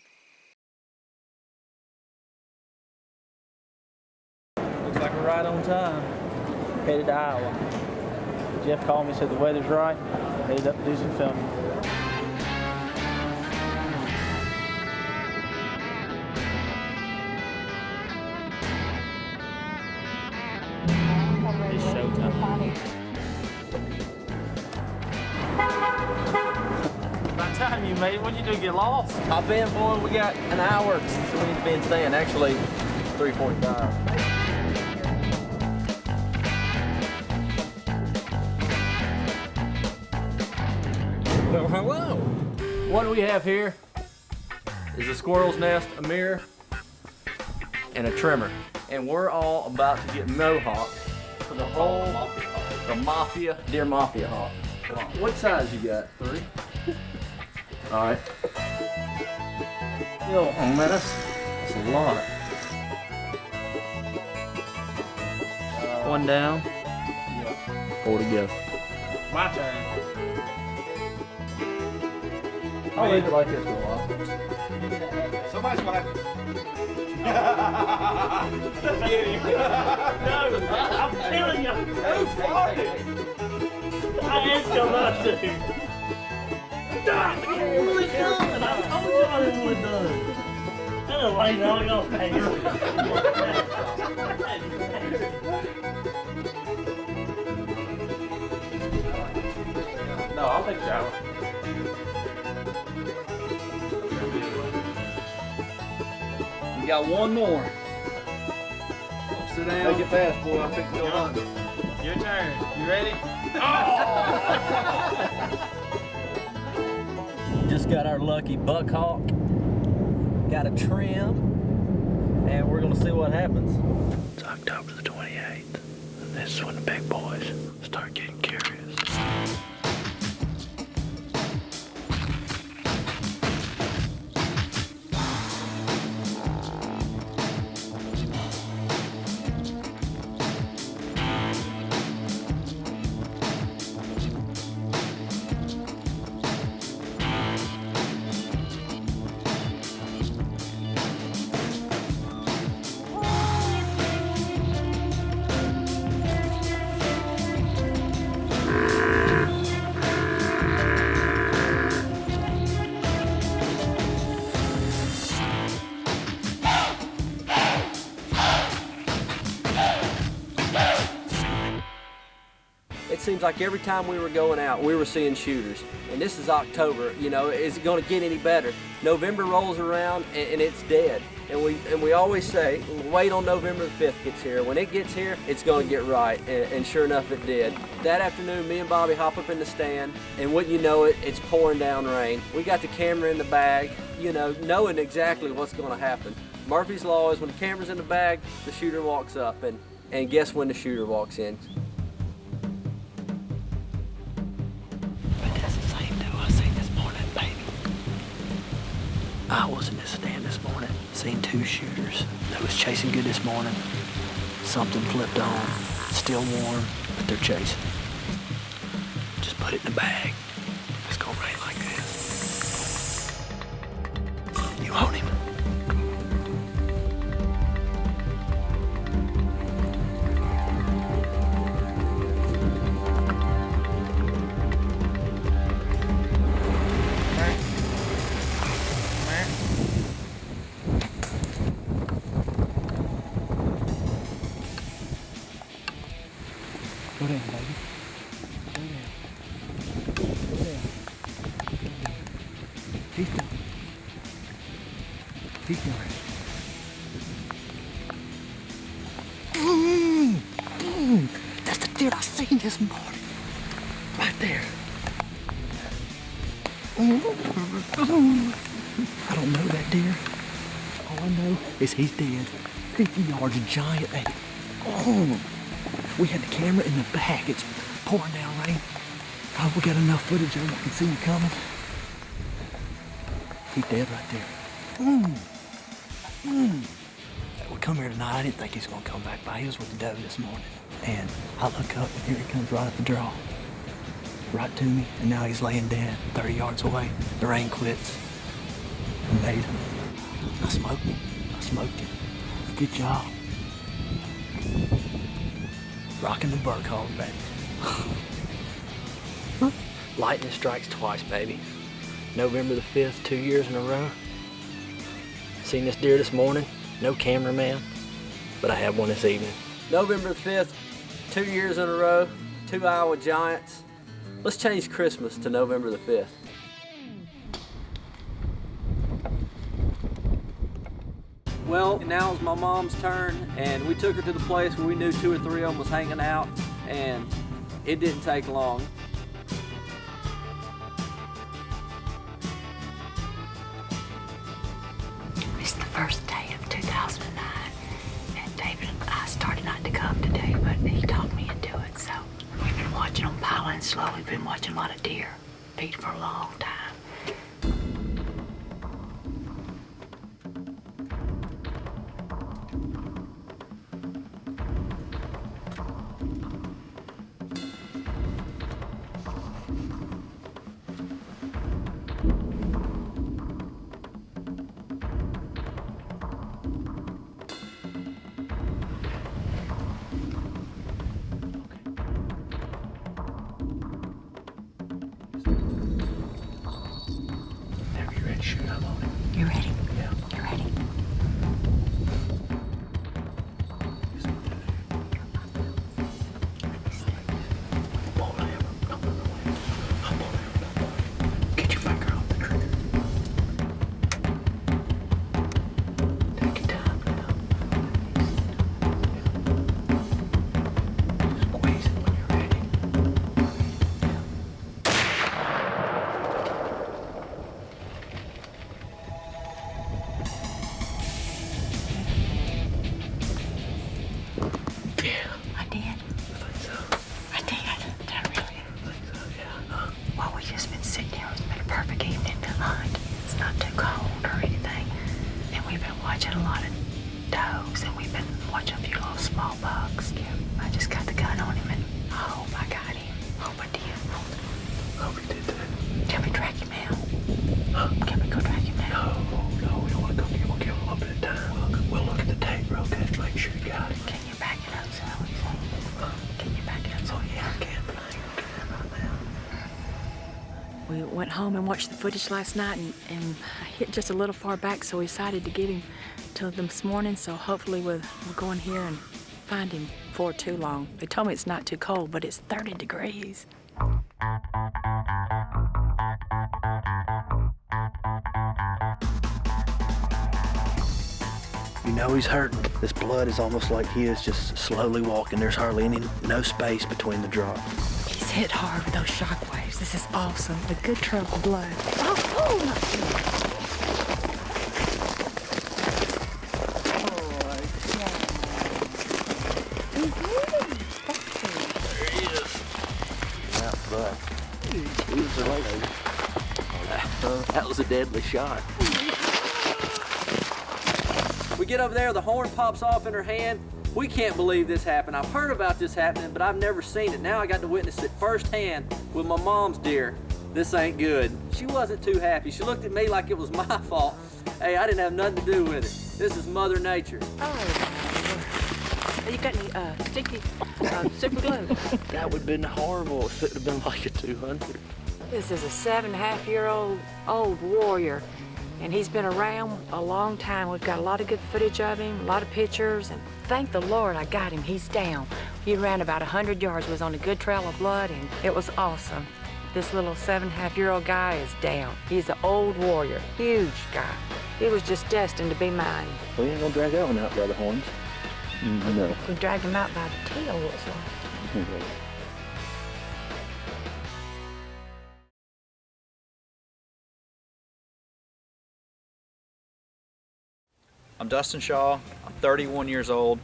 Looks like we're right on time. Headed to Iowa. Jeff called me, said the weather's right. Headed up to do some filming. It's showtime. By the time you made it, what'd you do, get lost? Hop in, boy. We got an hour. So we need to be in stand. Actually, 3:45. Well, hello. What we have here is a squirrel's nest, a mirror, and a trimmer. And we're all about to get mohawked for the whole, the deer mafia hawk. What size you got? 3? All right. Yo, man, that's a lot. One down. 4 to go. My turn. I'll leave it like this for a while. Somebody's gonna have No, I'm telling you. Who's farting? I asked you not to. Stop! I really done. I told you I didn't want to done. I don't like all y'all pay. No, I'll take a shower. We got one more. Sit down. Make it fast, boy. I think you'll hunt. Your turn. You ready? Just got our lucky buck hawk. Got a trim. And we're gonna see what happens. It's October the 28th. And this is when the big boys start getting curious. seems like every time we were going out, we were seeing shooters. And this is October, you know, is it gonna get any better? November rolls around and it's dead. And we always say, wait on November the 5th gets here. When it gets here, it's gonna get right. And sure enough, it did. That afternoon, me and Bobby hop up in the stand, and wouldn't you know it, it's pouring down rain. We got the camera in the bag, you know, knowing exactly what's gonna happen. Murphy's Law is when the camera's in the bag, the shooter walks up, and guess when the shooter walks in? But that's the same doe I seen this morning, baby. I was in the stand this morning, seen 2 shooters. They was chasing good this morning. Something flipped on, still warm, but they're chasing. Just put it in the bag. It's gonna rain like this. You own him. Go down, baby. Go down. Go down. He's down. He's down. That's the deer I seen this morning. Right there. I don't know that deer. All I know is he's dead. 50 yards, a giant, baby. Oh. We had the camera in the back. It's pouring down rain. Oh, we got enough footage of him. I can see him coming. He's dead right there. We come here tonight. I didn't think he was going to come back by. He was with the doe this morning. And I look up and here he comes right up the draw. Right to me. And now he's laying dead 30 yards away. The rain quits. Amazing. I smoked him. I smoked him. Good job. Rocking the buck hog, baby. Lightning strikes twice, baby. November the 5th, 2 years in a row. Seen this deer this morning. No cameraman, but I have one this evening. November the 5th, 2 years in a row, 2 Iowa giants. Let's change Christmas to November the 5th. Well, now it's my mom's turn, and we took her to the place where we knew 2 or 3 of them was hanging out, and it didn't take long. It's the first day of 2009, and David and I started not to come today, but he talked me into it, so we've been watching them pile in slow. We've been watching a lot of deer feed for a long time. You ready? Yeah. You ready? Get your finger off the trigger. Take your time now. Just squeeze it when you're ready. We went home and watched the footage last night, and I hit just a little far back, so we decided to get him till this morning. So hopefully we'll go in here and find him for too long. They told me it's not too cold, but it's 30 degrees. You know he's hurting. This blood is almost like he is just slowly walking. There's hardly no space between the drops. He's hit hard with those shock waves. This is awesome. A good trail of blood. Oh, That was a deadly shot. We get over there, the horn pops off in her hand. We can't believe this happened. I've heard about this happening, but I've never seen it. Now I got to witness it firsthand with my mom's deer. This ain't good. She wasn't too happy. She looked at me like it was my fault. Hey, I didn't have nothing to do with it. This is Mother Nature. Oh, you got any sticky super glue? That would have been horrible if it would have been like a 200. This is a 7.5-year-old old warrior, and he's been around a long time. We've got a lot of good footage of him, a lot of pictures, and thank the Lord I got him. He's down. He ran about 100 yards, was on a good trail of blood, and it was awesome. This little 7.5-year-old guy is down. He's an old warrior, huge guy. He was just destined to be mine. We ain't gonna drag that one out by the horns. No. We dragged him out by the tail, looks like. Okay. I'm Dustin Shaw. I'm 31 years old.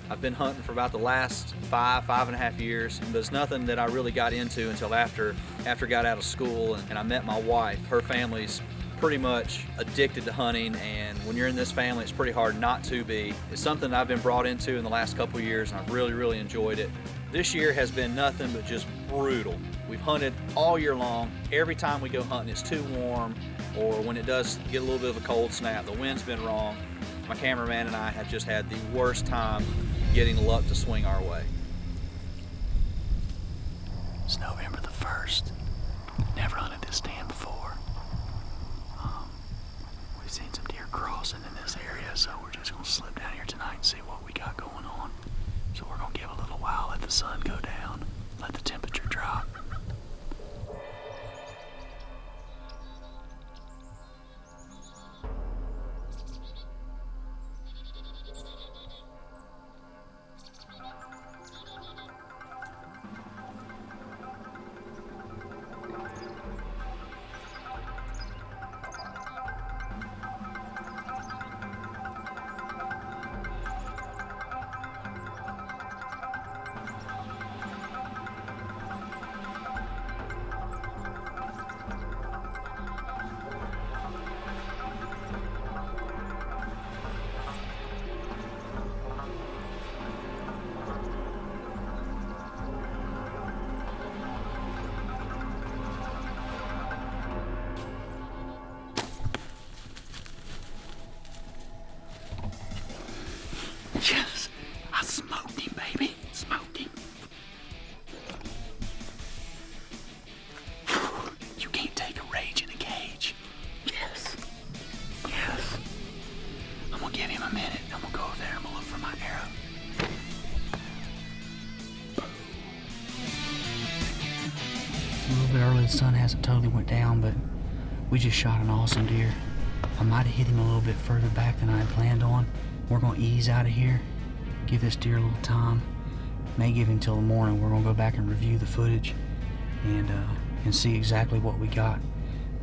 I've been hunting for about the last 5.5 years, but it's nothing that I really got into until after I got out of school and I met my wife. Her family's pretty much addicted to hunting, and when you're in this family, it's pretty hard not to be. It's something I've been brought into in the last couple of years, and I've really enjoyed it. This year has been nothing but just brutal. We've hunted all year long. Every time we go hunting, it's too warm, or when it does get a little bit of a cold snap, the wind's been wrong. My cameraman and I have just had the worst time getting the luck to swing our way. It's November the 1st. Never hunted this stand before. We've seen some deer crossing in this area, so we're just gonna slip down here tonight and see what we got going on. So we're gonna give a little while, let the sun go down, let the temperature drop. Yes, I smoked him, baby. Smoked him. You can't take a rage in a cage. Yes. Yes. I'm gonna give him a minute. I'm gonna go over there. I'm gonna look for my arrow. It's a little bit early. The sun hasn't totally went down, but we just shot an awesome deer. I might have hit him a little bit further back than I had planned on. We're gonna ease out of here, give this deer a little time. May give him till the morning. We're gonna go back and review the footage and see exactly what we got.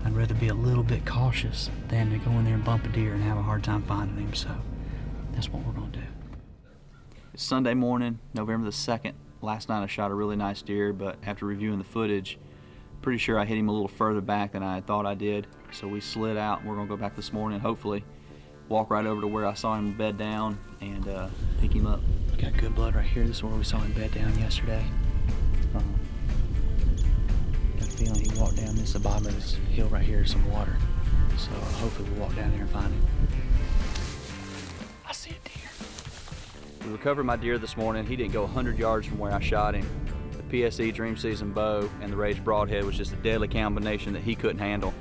I'd rather be a little bit cautious than to go in there and bump a deer and have a hard time finding him, so that's what we're gonna do. It's Sunday morning, November the 2nd. Last night I shot a really nice deer, but after reviewing the footage, pretty sure I hit him a little further back than I thought I did. So we slid out and we're gonna go back this morning, hopefully walk right over to where I saw him bed down and pick him up. We got good blood right here. This is where we saw him bed down yesterday. Got a feeling he walked down this bottom of this hill right here, some water. So hopefully we'll walk down there and find him. I see a deer. We recovered my deer this morning. He didn't go 100 yards from where I shot him. The PSE Dream Season bow and the Rage Broadhead was just a deadly combination that he couldn't handle.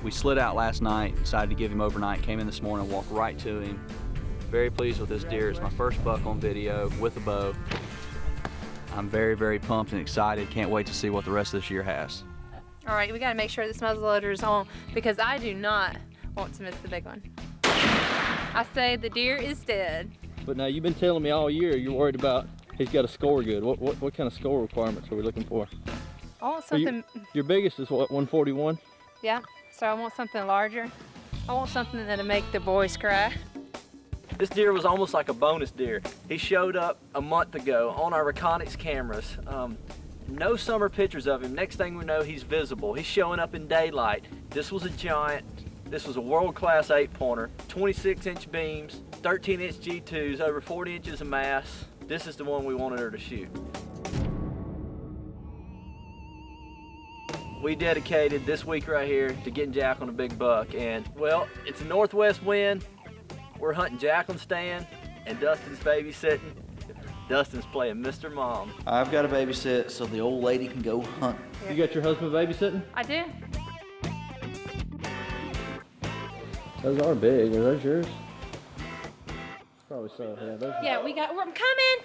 We slid out last night, decided to give him overnight, came in this morning, walked right to him, Very pleased with this deer. It's my first buck on video with a bow. I'm very, very pumped and excited. Can't wait to see what the rest of this year has. All right, we gotta make sure this muzzleloader is on because I do not want to miss the big one. I say the deer is dead. But now you've been telling me all year you're worried about he's got to score good. What kind of score requirements are we looking for? I want something. Your biggest is what, 141? Yeah, so I want something larger. I want something that'll make the boys cry. This deer was almost like a bonus deer. He showed up a month ago on our Reconyx cameras. No summer pictures of him. Next thing we know, he's visible. He's showing up in daylight. This was a giant. This was a world-class 8-pointer, 26-inch beams, 13-inch G2s, over 40 inches of mass. This is the one we wanted her to shoot. We dedicated this week right here to getting jack on a big buck, and well, it's a northwest wind. We're hunting Jacqueline stand, and Dustin's babysitting. Dustin's playing Mr. Mom. I've got to babysit so the old lady can go hunt. You got your husband babysitting? I do. Those are big. Are those yours? Probably so. Yeah, those Yeah, I'm coming.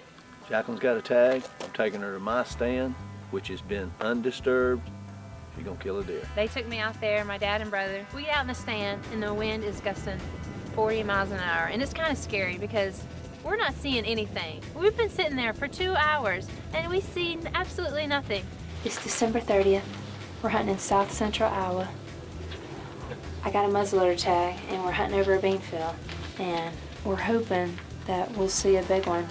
Jacqueline's got a tag. I'm taking her to my stand, which has been undisturbed. She's gonna kill a deer. They took me out there, my dad and brother. We get out in the stand and the wind is gusting 40 miles an hour. And it's kind of scary because we're not seeing anything. We've been sitting there for 2 hours and we see absolutely nothing. It's December 30th. We're hunting in south central Iowa. I got a muzzleloader tag and we're hunting over a bean field. And we're hoping that we'll see a big one.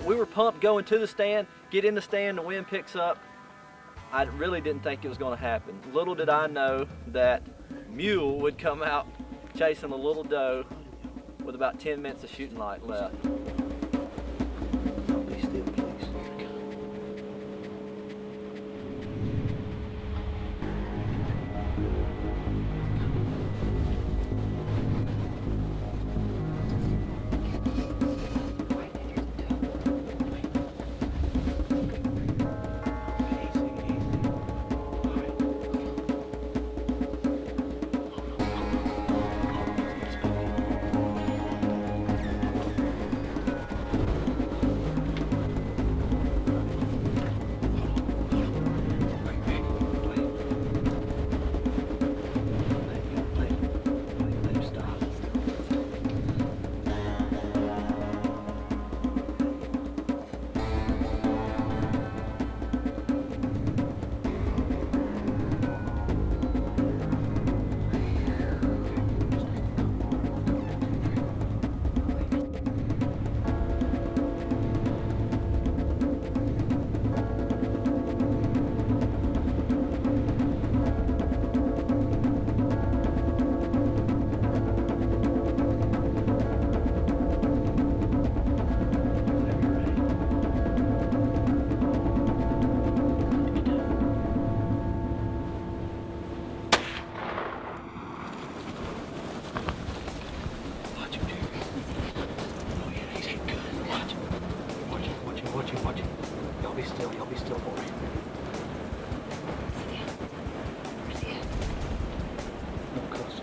We were pumped going to the stand, get in the stand, the wind picks up. I really didn't think it was gonna happen. Little did I know that mule would come out chasing a little doe with about 10 minutes of shooting light left. Be still, please. Watch it. Y'all be still, boy. No cuss.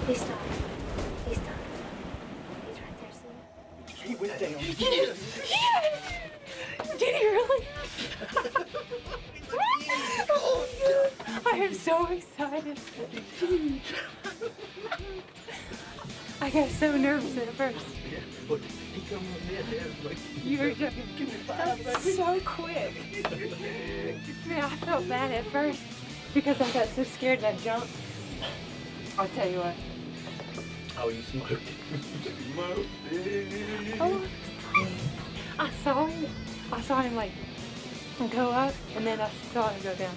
He stopped. He's right there, see? He went down. Did he really? Oh, God. I am so excited. I got so nervous at first. You were joking. That was so quick. Man, I felt bad at first because I got so scared that I jumped. I'll tell you what. Oh, you smoked it. Oh, I saw him like go up, and then I saw him go down.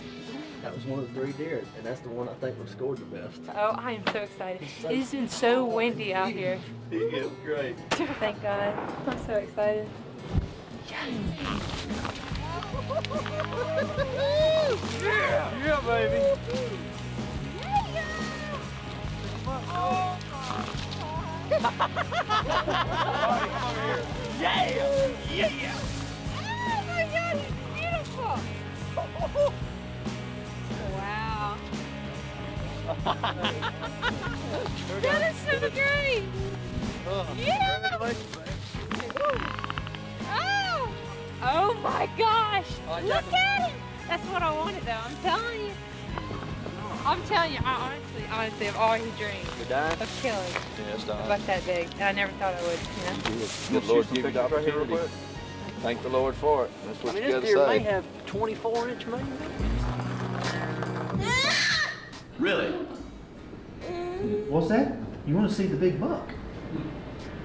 That was one of the 3 deer, and that's the one I think was scored the best. Oh, I am so excited. It's been so windy out here. Yeah, great. Thank God. I'm so excited. Yeah, baby. Yeah! Oh my God, he's beautiful! Wow. That is so great! Yeah! Oh! Oh my gosh! Look at him! That's what I wanted though, I'm telling you. I honestly, I've always dreamed of killing a buck that big. And I never thought I would, you know? Good Lord, give you the opportunity. Thank the Lord for it. That's what you gotta this deer may say. have 24-inch mane. Really? What's that? You want to see the big buck?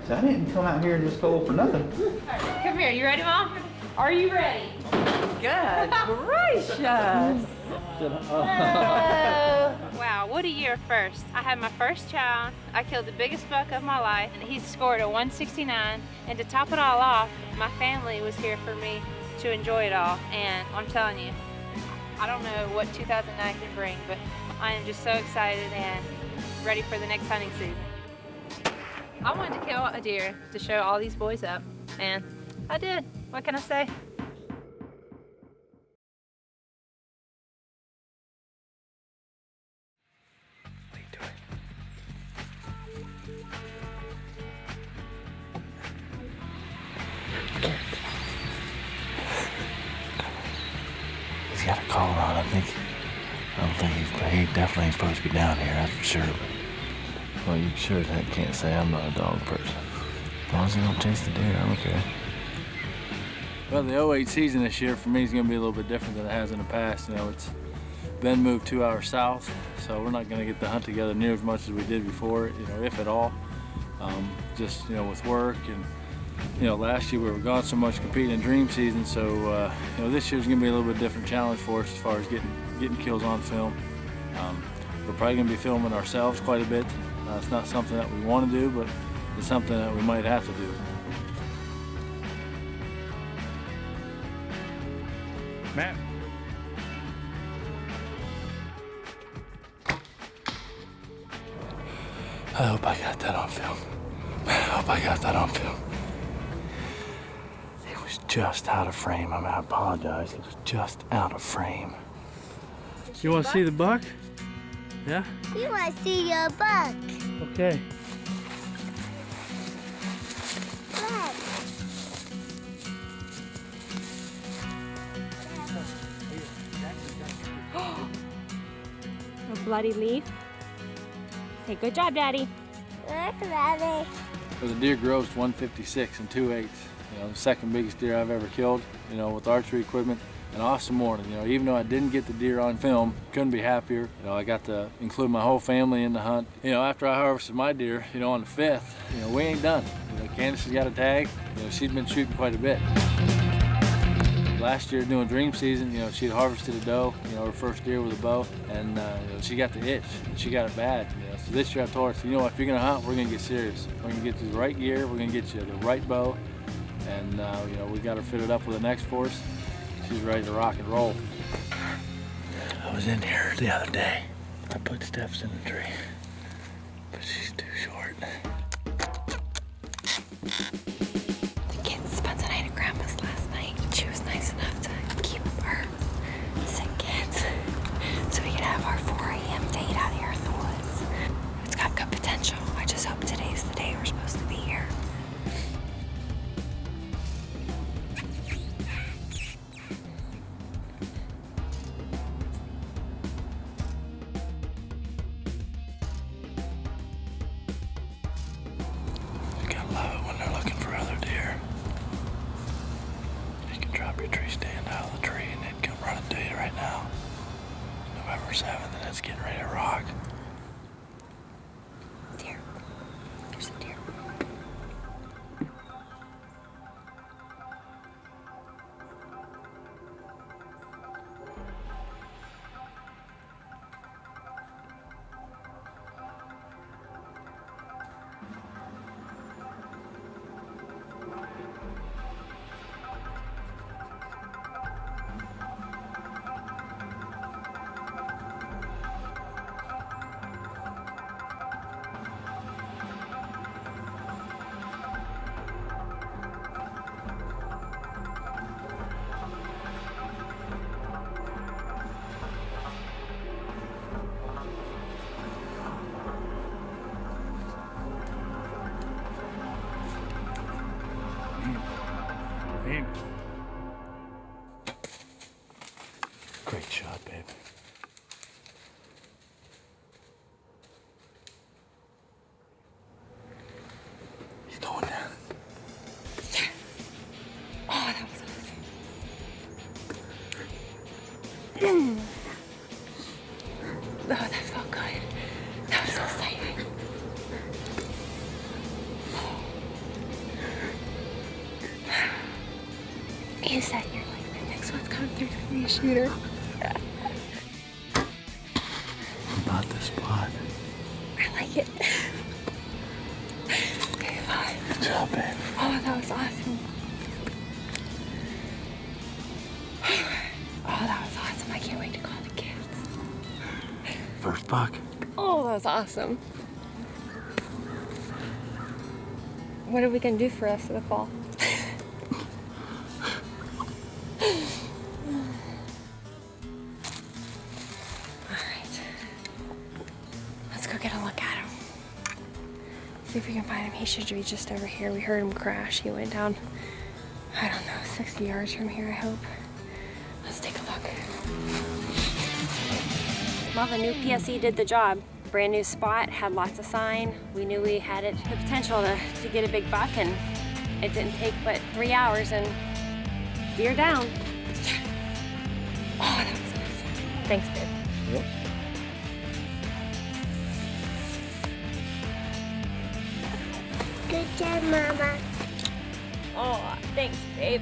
So I didn't come out here in this cold for nothing. Come here, you ready, Mom? Are you ready? Good gracious! Wow, what a year first. I had my first child. I killed the biggest buck of my life, and he scored a 169. And to top it all off, my family was here for me to enjoy it all. And I'm telling you, I don't know what 2009 can bring, but I am just so excited and ready for the next hunting season. I wanted to kill a deer to show all these boys up, and I did. What can I say? He's got a collar on, I think. I don't think he definitely ain't supposed to be down here, that's for sure. But, well, you sure as heck can't say I'm not a dog person. As long as he don't chase the deer, I don't care. Well, the 08 season this year for me is going to be a little bit different than it has in the past. You know, it's been moved 2 hours south, so we're not going to get the hunt together near as much as we did before, you know, if at all. Just, you know, with work and, you know, last year we were gone so much competing in dream season, so, you know, this year's going to be a little bit different challenge for us as far as getting kills on film. We're probably going to be filming ourselves quite a bit. It's not something that we want to do, but it's something that we might have to do. Matt. I hope I got that on film. I hope I got that on film. It was just out of frame. I apologize. It was just out of frame. You want to see the buck? Yeah? We want to see your buck. Okay. A bloody leaf. Say, good job, Daddy. Good, Daddy. So the deer grossed 156 and 2/8. You know, the second biggest deer I've ever killed, you know, with archery equipment. An awesome morning, you know, even though I didn't get the deer on film, couldn't be happier. You know, I got to include my whole family in the hunt. You know, after I harvested my deer, you know, on the 5th, you know, we ain't done. You know, Candace has got a tag. You know, she'd been shooting quite a bit. Last year doing dream season, you know, she'd harvested a doe, you know, her first deer with a bow, and you know, she got the itch, and she got it bad. You know, so this year I told her, so, you know, if you're gonna hunt, we're gonna get serious. We're gonna get you the right gear, we're gonna get you the right bow, and you know, we got her fitted up with an X-Force. She's ready to rock and roll. I was in here the other day. I put steps in the tree, but she's too short. The kids spent the night at Grandma's last night. She was nice enough to keep her sick kids so we could have our 4 a.m. date out here in the woods. It's got good potential. I just hope today's the day we're supposed to be here. You gotta love it when they're looking for other deer. You can drop your tree stand out of the tree and they'd come running to you right now. November 7th and it's getting ready to rock. Deer. There's a deer. Big. Great shot, babe. He's going down. Oh, that was awesome. Oh, that felt good. That was so exciting. You said you're like, the next one's coming through to be a shooter. About this spot. I like it. Okay, fine. Good job, babe. Oh, that was awesome. Oh, that was awesome. I can't wait to call the kids. First buck. Oh, that was awesome. What are we gonna do for the rest of the fall? Alright. Let's go get a look at him. See if we can find him. He should be just over here. We heard him crash. He went down, I don't know, 60 yards from here, I hope. Let's take a look. Well, the new PSE did the job. Brand new spot, had lots of sign. We knew we had the potential to get a big buck, and it didn't take but 3 hours and deer down. Oh, that was awesome. Thanks, babe. Yep. Good job, Mama. Oh, thanks, babe.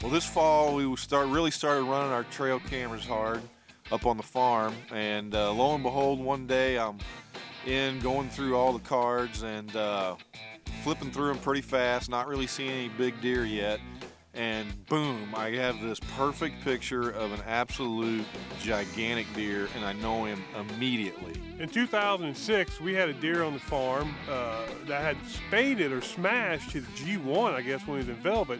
Well, this fall we really started running our trail cameras hard up on the farm, and lo and behold, one day I'm going through all the cards and flipping through them pretty fast, not really seeing any big deer yet, and boom, I have this perfect picture of an absolute gigantic deer, and I know him immediately. In 2006, we had a deer on the farm that had spaded or smashed his G1, I guess, when he was in velvet.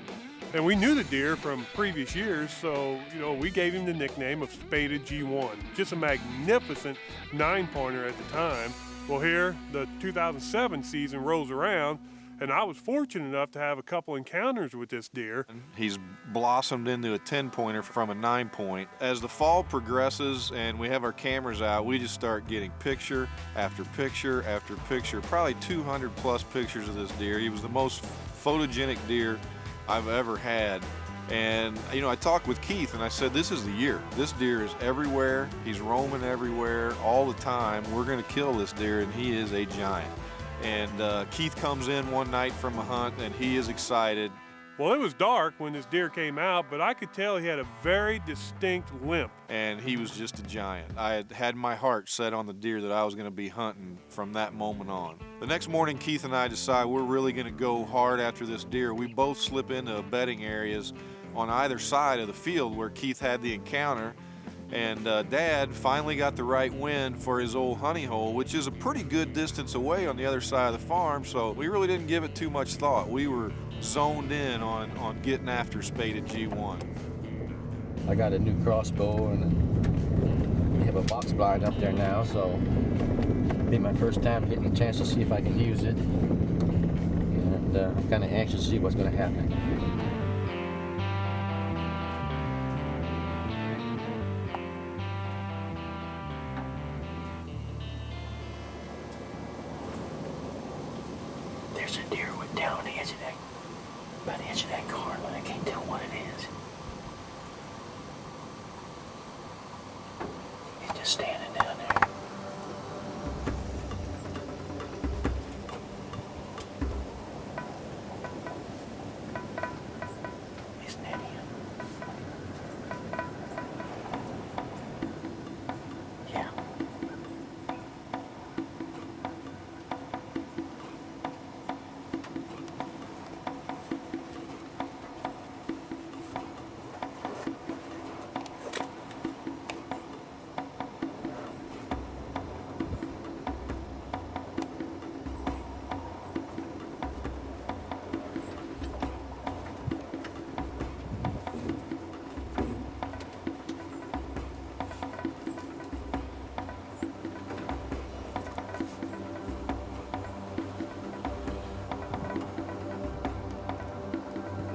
And we knew the deer from previous years, so, we gave him the nickname of Spaded G1. Just a magnificent 9-pointer at the time. Well, here, the 2007 season rolls around, and I was fortunate enough to have a couple encounters with this deer. He's blossomed into a 10-pointer from a 9-point. As the fall progresses and we have our cameras out, we just start getting picture after picture after picture, probably 200 plus pictures of this deer. He was the most photogenic deer I've ever had. And I talked with Keith and I said, this is the year. This deer is everywhere. He's roaming everywhere all the time. We're gonna kill this deer, and he is a giant. And Keith comes in one night from a hunt and he is excited. Well, it was dark when this deer came out, but I could tell he had a very distinct limp. And he was just a giant. I had my heart set on the deer that I was gonna be hunting from that moment on. The next morning, Keith and I decide we're really gonna go hard after this deer. We both slip into bedding areas on either side of the field where Keith had the encounter. And Dad finally got the right wind for his old honey hole, which is a pretty good distance away on the other side of the farm, so we really didn't give it too much thought. We were zoned in on getting after Spaded G1. I got a new crossbow, and we have a box blind up there now, so it'll be my first time getting a chance to see if I can use it. And I'm kind of anxious to see what's going to happen. There's a deer went down on the edge of that, by the edge of that corn, but I can't tell what it is. He's just standing down there. Isn't that him? Yeah.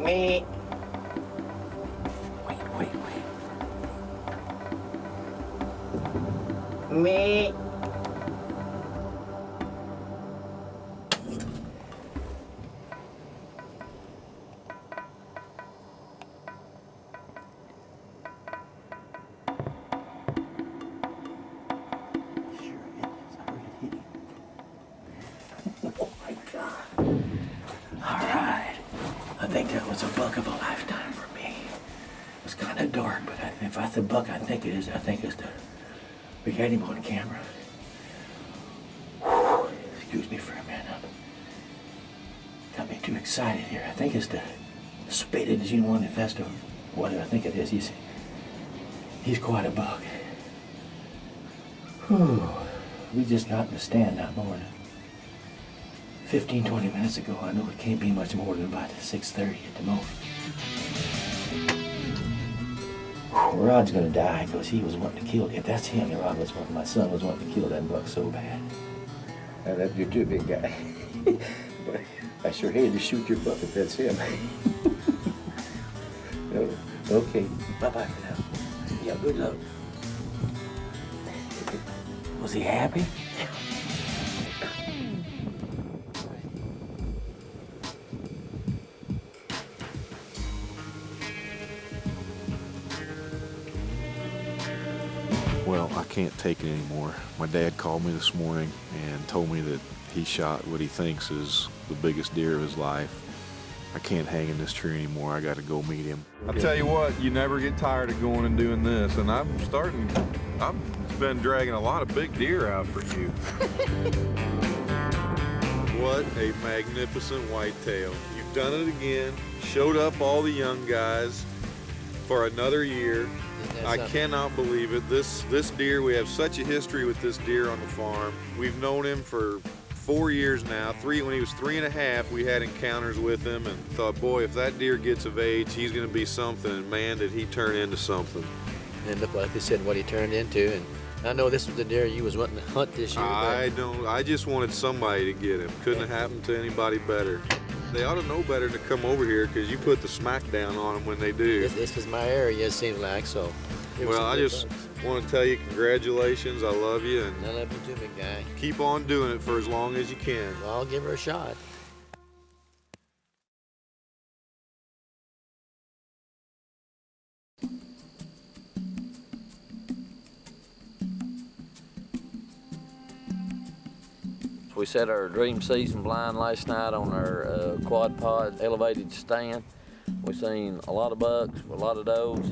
Me. Me. I think that was a buck of a lifetime for me. It was kind of dark, but if that's the buck I think it is, I think it's the... We had him on camera. Whew, excuse me for a minute. Got me too excited here. I think it's the spitted G1, if that's the... what I think it is. He's quite a buck. Whew. We just got in the stand that morning. 15, 20 minutes ago. I know it can't be much more than about 6:30 at the most. Rod's gonna die because he was wanting to kill. If that's him, Rod was wanting, my son was wanting to kill that buck so bad. You're too big guy. But I sure hated to shoot your buck if that's him. Okay, bye-bye for now. Yeah, good luck. Was he happy? Well, I can't take it anymore. My dad called me this morning and told me that he shot what he thinks is the biggest deer of his life. I can't hang in this tree anymore. I got to go meet him. I'll tell you what, you never get tired of going and doing this, and I've been dragging a lot of big deer out for you. What a magnificent whitetail. You've done it again, showed up all the young guys for another year. I cannot believe it. This deer, we have such a history with this deer on the farm. We've known him for 4 years now. When he was 3.5, we had encounters with him and thought, boy, if that deer gets of age, he's gonna be something, and man, did he turn into something. And look, like they said, what he turned into, and I know this was the deer you was wanting to hunt this year. I just wanted somebody to get him. Couldn't have happened to anybody better. They ought to know better to come over here because you put the smack down on them when they do. This is my area, it seems like, so. Well, I just want to tell you congratulations. I love you. And I love you too, big guy. Keep on doing it for as long as you can. Well, I'll give her a shot. We set our dream season blind last night on our quad pod elevated stand. We seen a lot of bucks, a lot of does.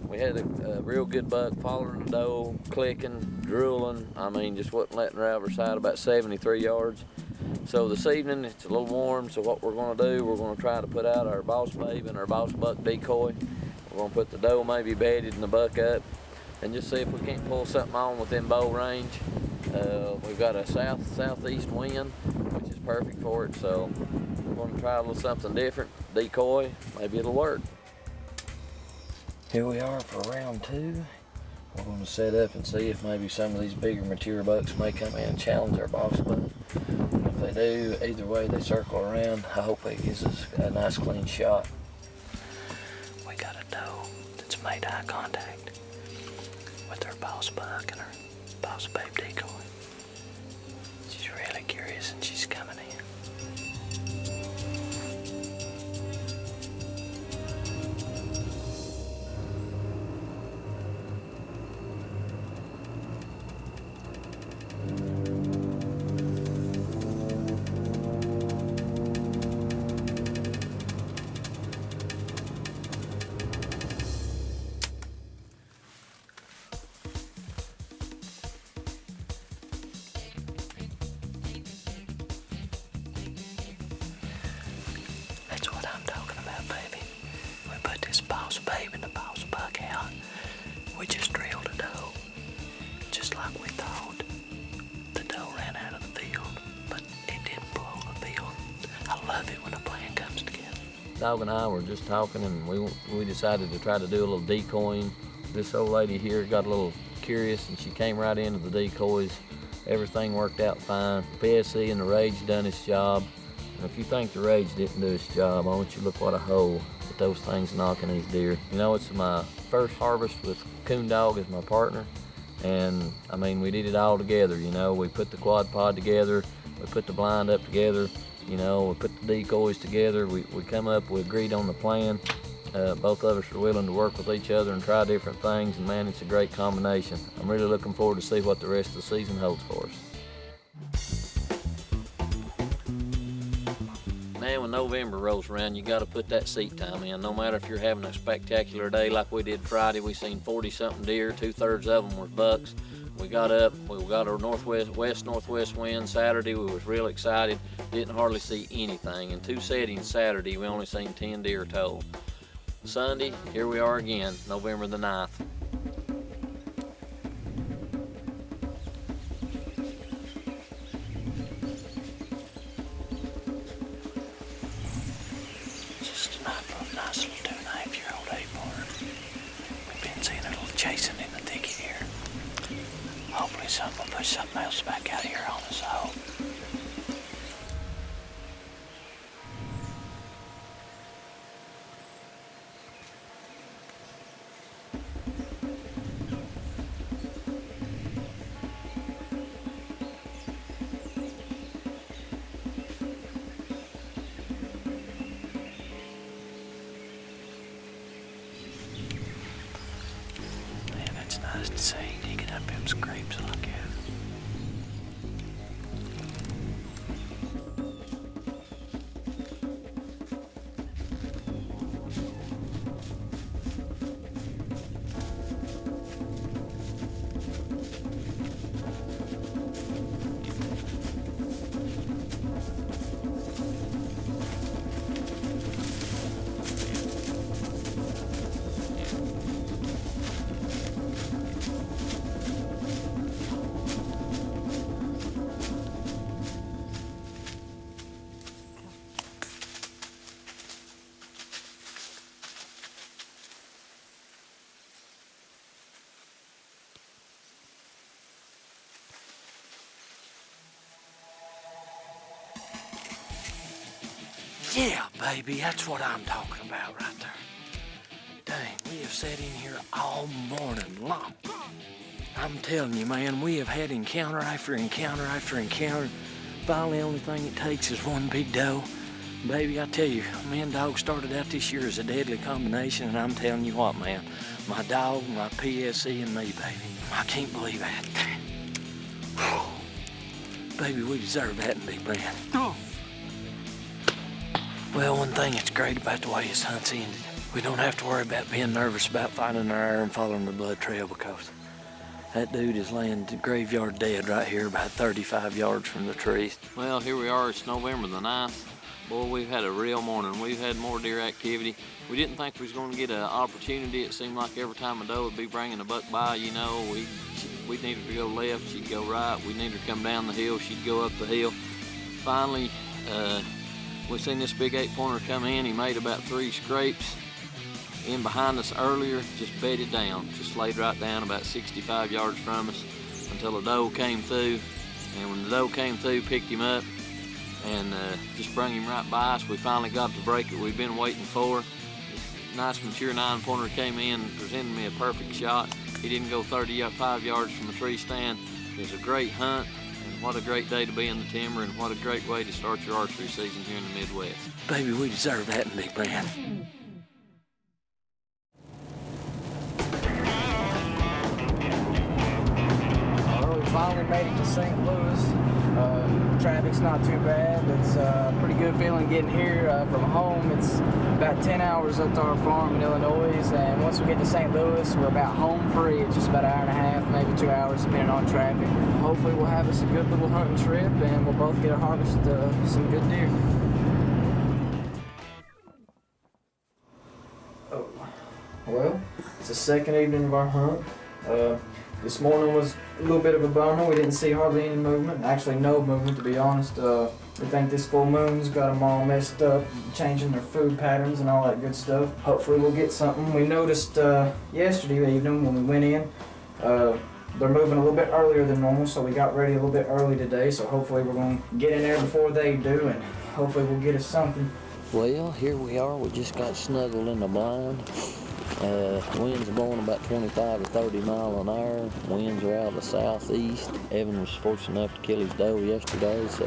We had a real good buck following the doe, clicking, drooling. I mean, just wasn't letting her out of her side about 73 yards. So this evening, it's a little warm, so what we're gonna do, we're gonna try to put out our boss babe and our boss buck decoy. We're gonna put the doe maybe bedded and the buck up and just see if we can't pull something on within bow range. We've got a southeast wind, which is perfect for it, so we're gonna try a little something different. Decoy, maybe it'll work. Here we are for round 2. We're going to set up and see if maybe some of these bigger mature bucks may come in and challenge our boss buck. If they do, either way they circle around, I hope it gives us a nice clean shot. We got a doe that's made eye contact with her boss buck and her boss babe decoy. She's really curious and she's coming in. That's what I'm talking about, baby. We put this boss babe and the boss buck out. We just drilled a doe, just like we thought. The doe ran out of the field, but it didn't blow the field. I love it when a plan comes together. Dog and I were just talking, and we decided to try to do a little decoying. This old lady here got a little curious, and she came right into the decoys. Everything worked out fine. PSC and the Rage done its job, And if you think the rage didn't do its job, I want you to look what a hole with those things knocking these deer. You know, it's my first harvest with Coon Dog as my partner. And I mean, we did it all together, you know. We put the quad pod together, we put the blind up together, you know, we put the decoys together. We come up, we agreed on the plan. Both of us are willing to work with each other and try different things, and man, it's a great combination. I'm really looking forward to see what the rest of the season holds for us. Man, when November rolls around, you got to put that seat time in. No matter if you're having a spectacular day like we did Friday, we seen 40-something deer, 2/3 of them were bucks. We got up, we got our west-northwest wind. Saturday, we was real excited. Didn't hardly see anything. In 2 settings Saturday, we only seen 10 deer total. Sunday, here we are again, November the 9th. Just a nice little 2.5-year-old A-pointer. We've been seeing a little chasing in the thicket here. Hopefully something will push something else back out here on us all. It's nice to see digging up them scrapes like that. Yeah, baby, that's what I'm talking about right there. Dang, we have sat in here all morning long. I'm telling you, man, we have had encounter after encounter after encounter. Finally, the only thing it takes is one big doe. Baby, I tell you, me and dog started out this year as a deadly combination, and I'm telling you what, man, my dog, my PSC, and me, baby. I can't believe that. Baby, we deserve that in Big Bend. Oh. Well, one thing that's great about the way this hunt's ended, we don't have to worry about being nervous about finding our arrow and following the blood trail, because that dude is laying the graveyard dead right here about 35 yards from the trees. Well, here we are, it's November the 9th. Boy, we've had a real morning. We've had more deer activity. We didn't think we was going to get an opportunity. It seemed like every time a doe would be bringing a buck by, you know, we needed to go left, she'd go right. We needed to come down the hill, she'd go up the hill. Finally, we seen this big 8-pointer come in. He made about 3 scrapes in behind us earlier, just bedded down, just laid right down about 65 yards from us until a doe came through. And when the doe came through, picked him up and just brought him right by us. We finally got the break that we've been waiting for. This nice mature 9-pointer came in and presented me a perfect shot. He didn't go 35 yards from the tree stand. It was a great hunt, and what a great day to be in the timber, and what a great way to start your archery season here in the Midwest. Baby, we deserve that in Big Bend. Well, we finally made it to St. Louis. Traffic's not too bad. It's a pretty good feeling getting here from home. It's about 10 hours up to our farm in Illinois, and once we get to St. Louis, we're about home free. It's just about an hour and a half, maybe 2 hours, depending on traffic. Hopefully we'll have us a good little hunting trip, and we'll both get a harvest of some good deer. Oh, well, it's the second evening of our hunt. This morning was a little bit of a bummer. We didn't see hardly any movement. Actually, no movement, to be honest. We think this full moon's got them all messed up, changing their food patterns and all that good stuff. Hopefully we'll get something. We noticed yesterday evening when we went in, they're moving a little bit earlier than normal, so we got ready a little bit early today, so hopefully we're going to get in there before they do, and Hopefully we'll get us something. Well, here we are. We just got snuggled in the blind. Winds blowing about 25 to 30 miles an hour. Winds are out of the southeast. Evan was fortunate enough to kill his doe yesterday, so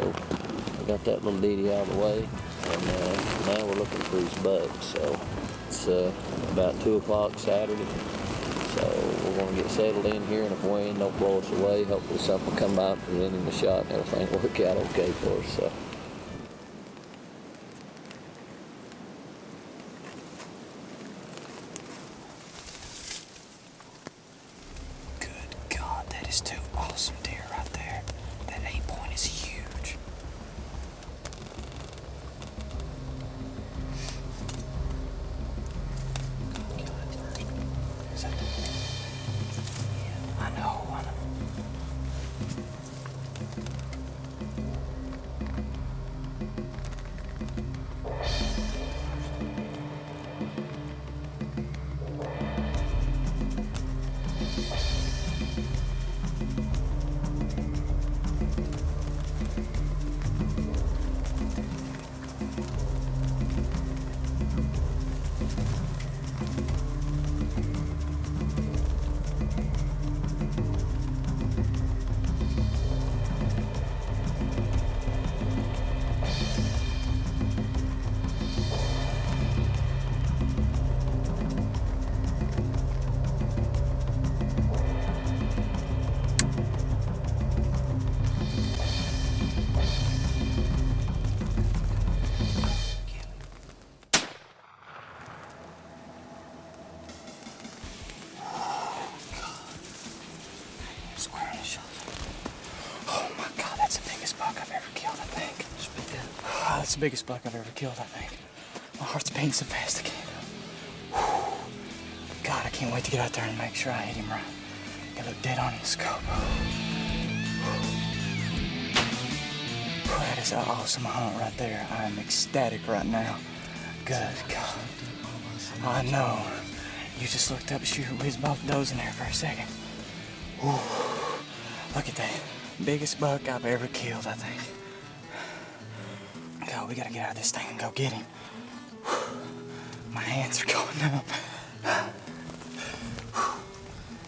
we got that little ditty out of the way. And now we're looking for his buck. So it's about 2 o'clock Saturday. So we're going to get settled in here, and if wind don't blow us away, hopefully something will come out, present him a shot, and everything will work out okay for us. So. God, that is 2 awesome deer right there. That 8-point is huge. I know. That's the biggest buck I've ever killed, I think. My heart's beating so fast I can't. God, I can't wait to get out there and make sure I hit him right. Gotta look dead on in the scope. That is an awesome hunt right there. I am ecstatic right now. Good God. I know. You just looked up, shoot, we was both dozing there for a second. Ooh. Look at that. Biggest buck I've ever killed, I think. God, we gotta get out of this thing and go get him. My hands are going numb.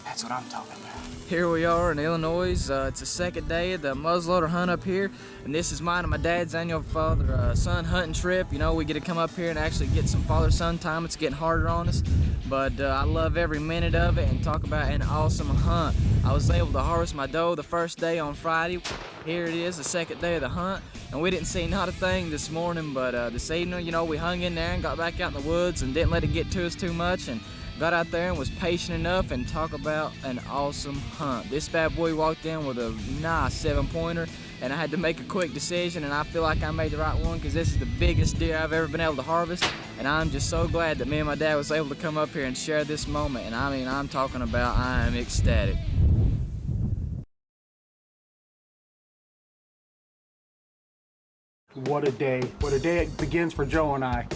That's what I'm talking about. Here we are in Illinois. It's the second day of the muzzleloader hunt up here, and this is mine and my dad's annual father-son hunting trip. You know, we get to come up here and actually get some father-son time. It's getting harder on us, but I love every minute of it. And talk about an awesome hunt. I was able to harvest my doe the first day on Friday. Here it is, the second day of the hunt, and we didn't see not a thing this morning, but this evening, you know, we hung in there and got back out in the woods and didn't let it get to us too much, and got out there and was patient enough. And talk about an awesome hunt. This bad boy walked in with a nice 7-pointer, and I had to make a quick decision, and I feel like I made the right one because this is the biggest deer I've ever been able to harvest, and I'm just so glad that me and my dad was able to come up here and share this moment. And I mean, I'm talking about I am ecstatic. What a day. What a day it begins for Joe and I.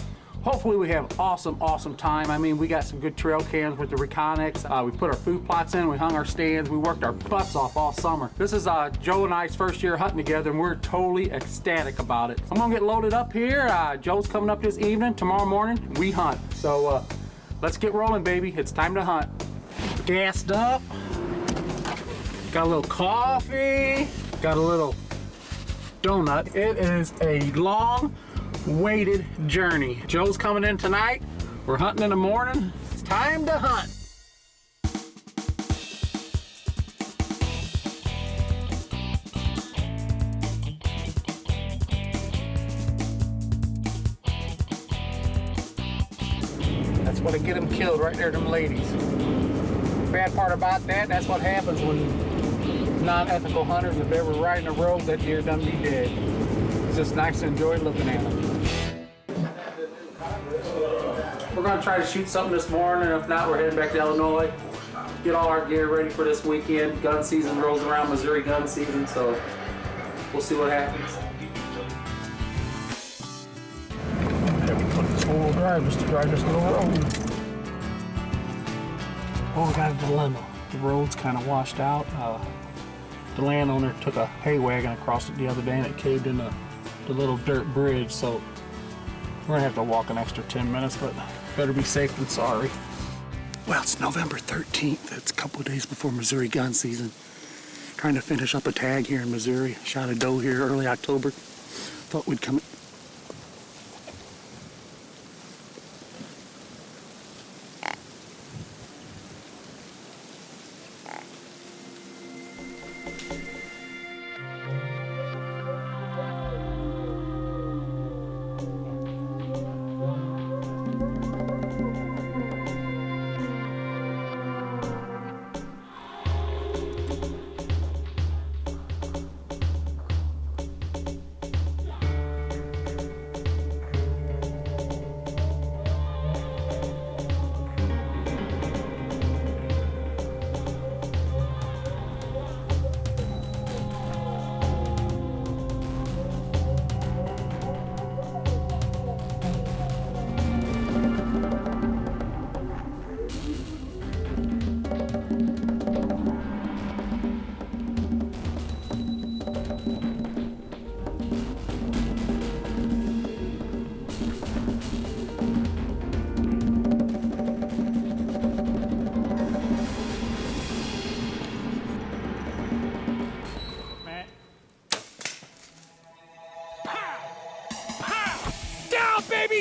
Hopefully we have awesome time. I mean, we got some good trail cams with the Reconics. We put our food plots in, we hung our stands, we worked our butts off all summer. This is Joe and I's first year hunting together, and we're totally ecstatic about it. I'm gonna get loaded up here. Joe's coming up this evening. Tomorrow morning, we hunt. So let's get rolling, baby. It's time to hunt. Gassed up. Got a little coffee. Got a little donut. It is a long-waited journey. Joe's coming in tonight. We're hunting in the morning. It's time to hunt. That's what'll get them killed right there, them ladies. Bad part about that, that's what happens when non-ethical hunters, if they were riding a road, that deer done be dead. It's just nice to enjoy looking at them. We're gonna try to shoot something this morning. If not, we're heading back to Illinois. Get all our gear ready for this weekend. Gun season rolls around, Missouri gun season, so we'll see what happens. Put this four-wheel drive just to drive this little road. Oh, we got a dilemma. The road's kind of washed out. The landowner took a hay wagon across it the other day and it caved in the the little dirt bridge, so we're gonna have to walk an extra 10 minutes, but better be safe than sorry. Well, it's November 13th. It's a couple of days before Missouri gun season. Trying to finish up a tag here in Missouri. Shot a doe here early October. Thought we'd come.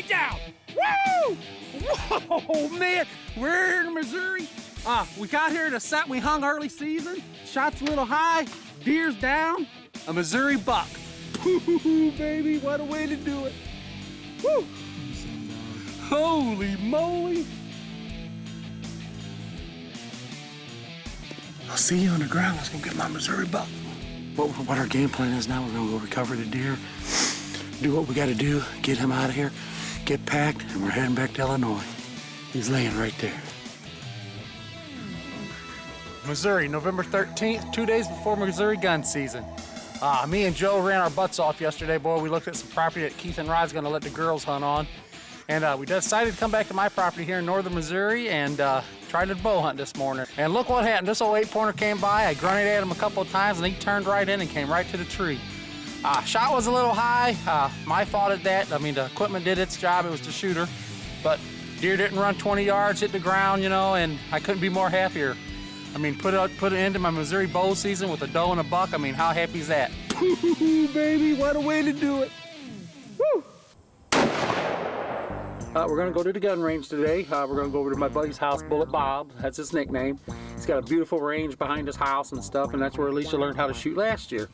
Down! Woo! Whoa, man! We're here in Missouri. We got here to set. We hung early season. Shot's a little high. Deer's down. A Missouri buck. Woo, baby! What a way to do it. Woo! Holy moly! I'll see you on the ground. Let's go get my Missouri buck. What our game plan is now, we're gonna go recover the deer, do what we gotta do, get him out of here, get packed, and we're heading back to Illinois. He's laying right there. Missouri, November 13th, 2 days before Missouri gun season. Me and Joe ran our butts off yesterday, boy. We looked at some property that Keith and Rod's gonna let the girls hunt on. And we decided to come back to my property here in northern Missouri and tried to bow hunt this morning. And look what happened. This old 8-pointer came by. I grunted at him a couple of times and he turned right in and came right to the tree. Shot was a little high. My fault at that. I mean, the equipment did its job. It was the shooter. But deer didn't run 20 yards, hit the ground, you know, and I couldn't be more happier. I mean, put an end to my Missouri bow season with a doe and a buck. I mean, how happy is that? Baby, what a way to do it. Woo! We're gonna go to the gun range today. We're gonna go over to my buddy's house, Bullet Bob. That's his nickname. He's got a beautiful range behind his house and stuff, and that's where Alicia learned how to shoot last year.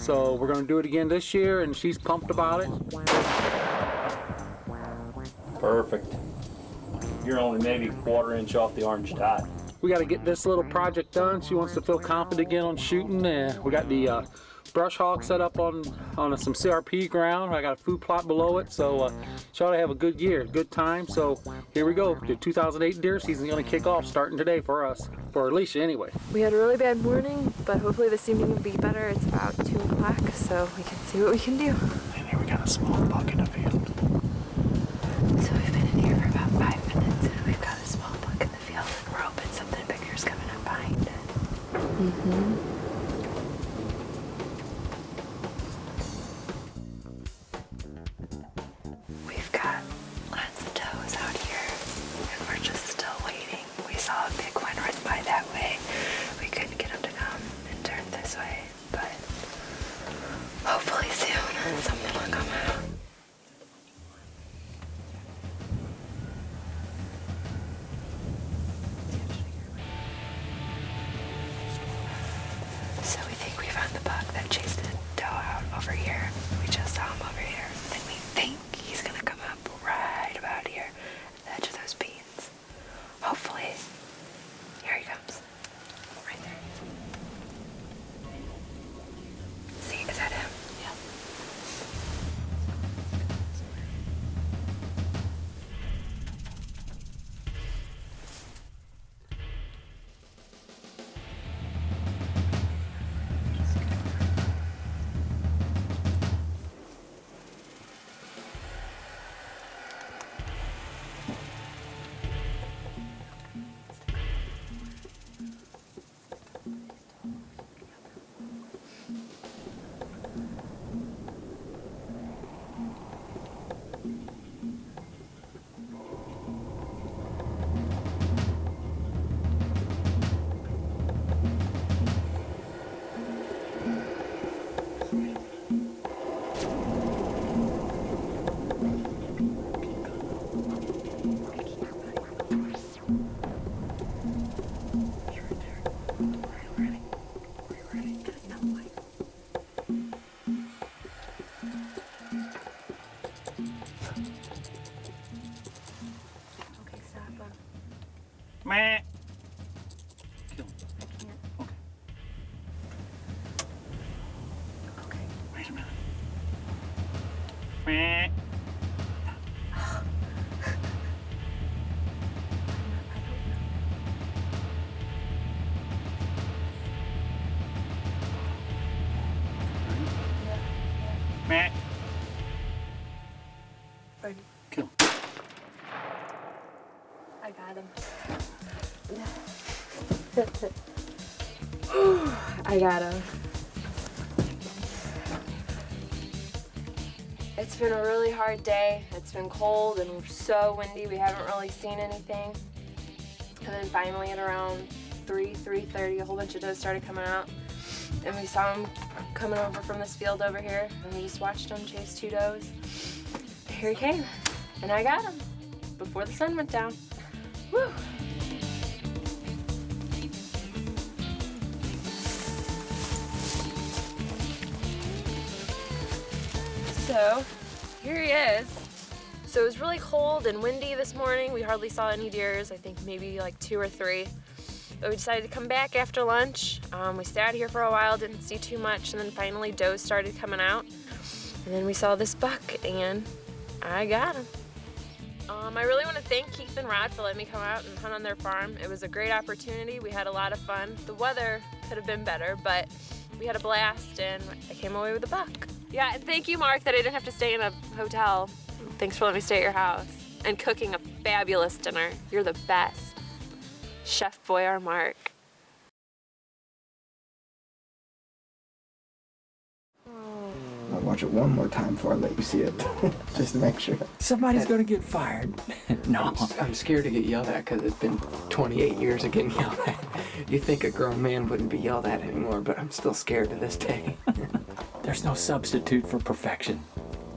So we're gonna do it again this year, and she's pumped about it. Perfect. You're only maybe a quarter-inch off the orange dot. We got to get this little project done. She wants to feel confident again on shooting. We got the brush hog set up on some CRP ground. I got a food plot below it, so she ought to have a good year, good time. So here we go. The 2008 deer season is going to kick off starting today for us, for Alicia anyway. We had a really bad morning, but hopefully this evening will be better. It's about 2 o'clock, so we can see what we can do. And here we got a small buck in the field. So we've been in here for about 5 minutes, and we've got a small buck in the field, and we're hoping something bigger is coming up behind it. We've got lots of does out here, and we're just still waiting. We saw a big one run by that way. We couldn't get him to come and turn this way, but hopefully soon something will come out. So we think we found the buck that chased the doe out over here. We just saw him over here. And we think he's gonna come up right about here at the edge of those beans. Hopefully. Here he comes. Right there. See, is that him? Yeah. Kill. I got him. I got him. It's been a really hard day. It's been cold and so windy. We haven't really seen anything. And then finally at around 3:30, a whole bunch of does started coming out. And we saw them coming over from this field over here. And we just watched them chase 2 does. Here he came. And I got him before the sun went down. Woo! So, here he is. So it was really cold and windy this morning. We hardly saw any deers, I think maybe like 2 or 3. But we decided to come back after lunch. We stayed out here for a while, didn't see too much, and then finally does started coming out. And then we saw this buck, and I got him. I really want to thank Keith and Rod for letting me come out and hunt on their farm. It was a great opportunity. We had a lot of fun. The weather could have been better, but we had a blast, and I came away with a buck. Yeah, and thank you, Mark, that I didn't have to stay in a hotel. Thanks for letting me stay at your house and cooking a fabulous dinner. You're the best. Chef Boyar Mark. I'll watch it one more time before I let you see it, just to make sure. Somebody's gonna get fired. No. I'm scared to get yelled at because it's been 28 years of getting yelled at. You think a grown man wouldn't be yelled at anymore, but I'm still scared to this day. There's no substitute for perfection,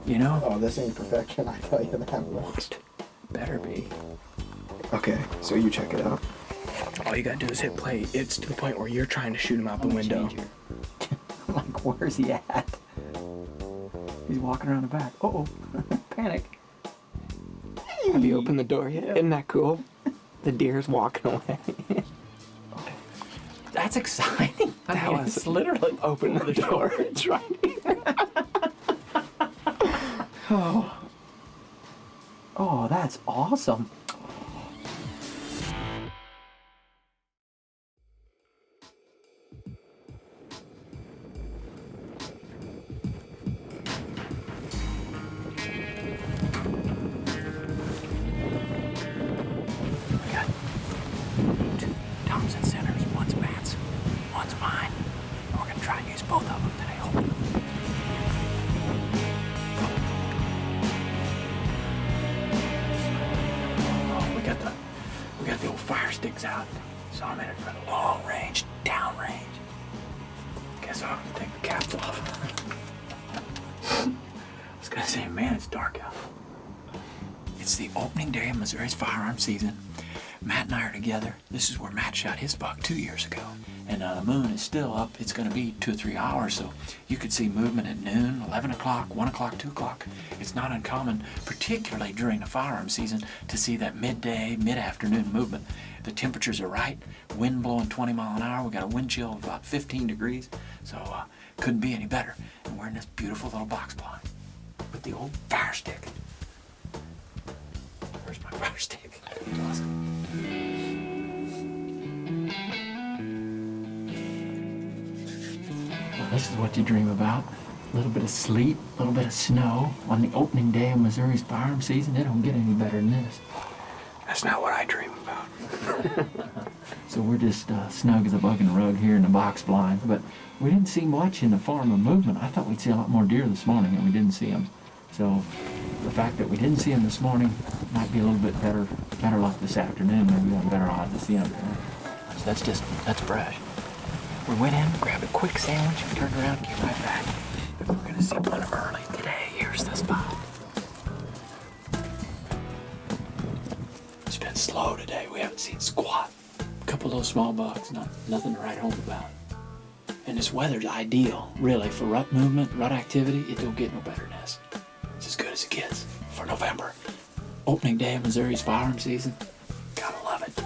you know? Oh, this ain't perfection, I tell you that much. Better be. Okay, so you check it out. All you gotta do is hit play. It's to the point where you're trying to shoot him out the window. Like, where's he at? He's walking around the back. Uh-oh, panic. Have you opened the door yet? Isn't that cool? The deer's walking away. That's exciting. That was literally open the door. It's right here. Oh, that's awesome. Both of them today. Hold on. Oh, we got the old fire sticks out. So I'm in it for the long range, down range. Guess I'll have to take the caps off. I was gonna say, man, it's dark out. It's the opening day of Missouri's firearm season. Matt and I are together. This is where Matt shot his buck 2 years ago. And the moon is still up. It's going to be 2 or 3 hours, so you could see movement at noon, 11 o'clock, 1 o'clock, 2 o'clock. It's not uncommon, particularly during the firearm season, to see that midday, mid-afternoon movement. The temperatures are right, wind blowing 20 mile an hour. We got a wind chill of about 15 degrees, so couldn't be any better. And we're in this beautiful little box blind with the old fire stick. Where's my fire stick? Awesome. This is what you dream about. A little bit of sleet, a little bit of snow on the opening day of Missouri's firearm season. It don't get any better than this. That's not what I dream about. So we're just snug as a bug in a rug here in the box blind. But we didn't see much in the form of movement. I thought we'd see a lot more deer this morning, and we didn't see them. So the fact that we didn't see them this morning might be a little bit better luck this afternoon. Maybe we have better odds to see them. So that's fresh. We went in, grabbed a quick sandwich, and turned around and came right back. If we're gonna see one early today, here's the spot. It's been slow today. We haven't seen squat. A couple of those small bucks, nothing to write home about. And this weather's ideal, really, for rut movement, rut activity. It don't get no better than this. It's as good as it gets for November. Opening day of Missouri's firearm season. Gotta love it.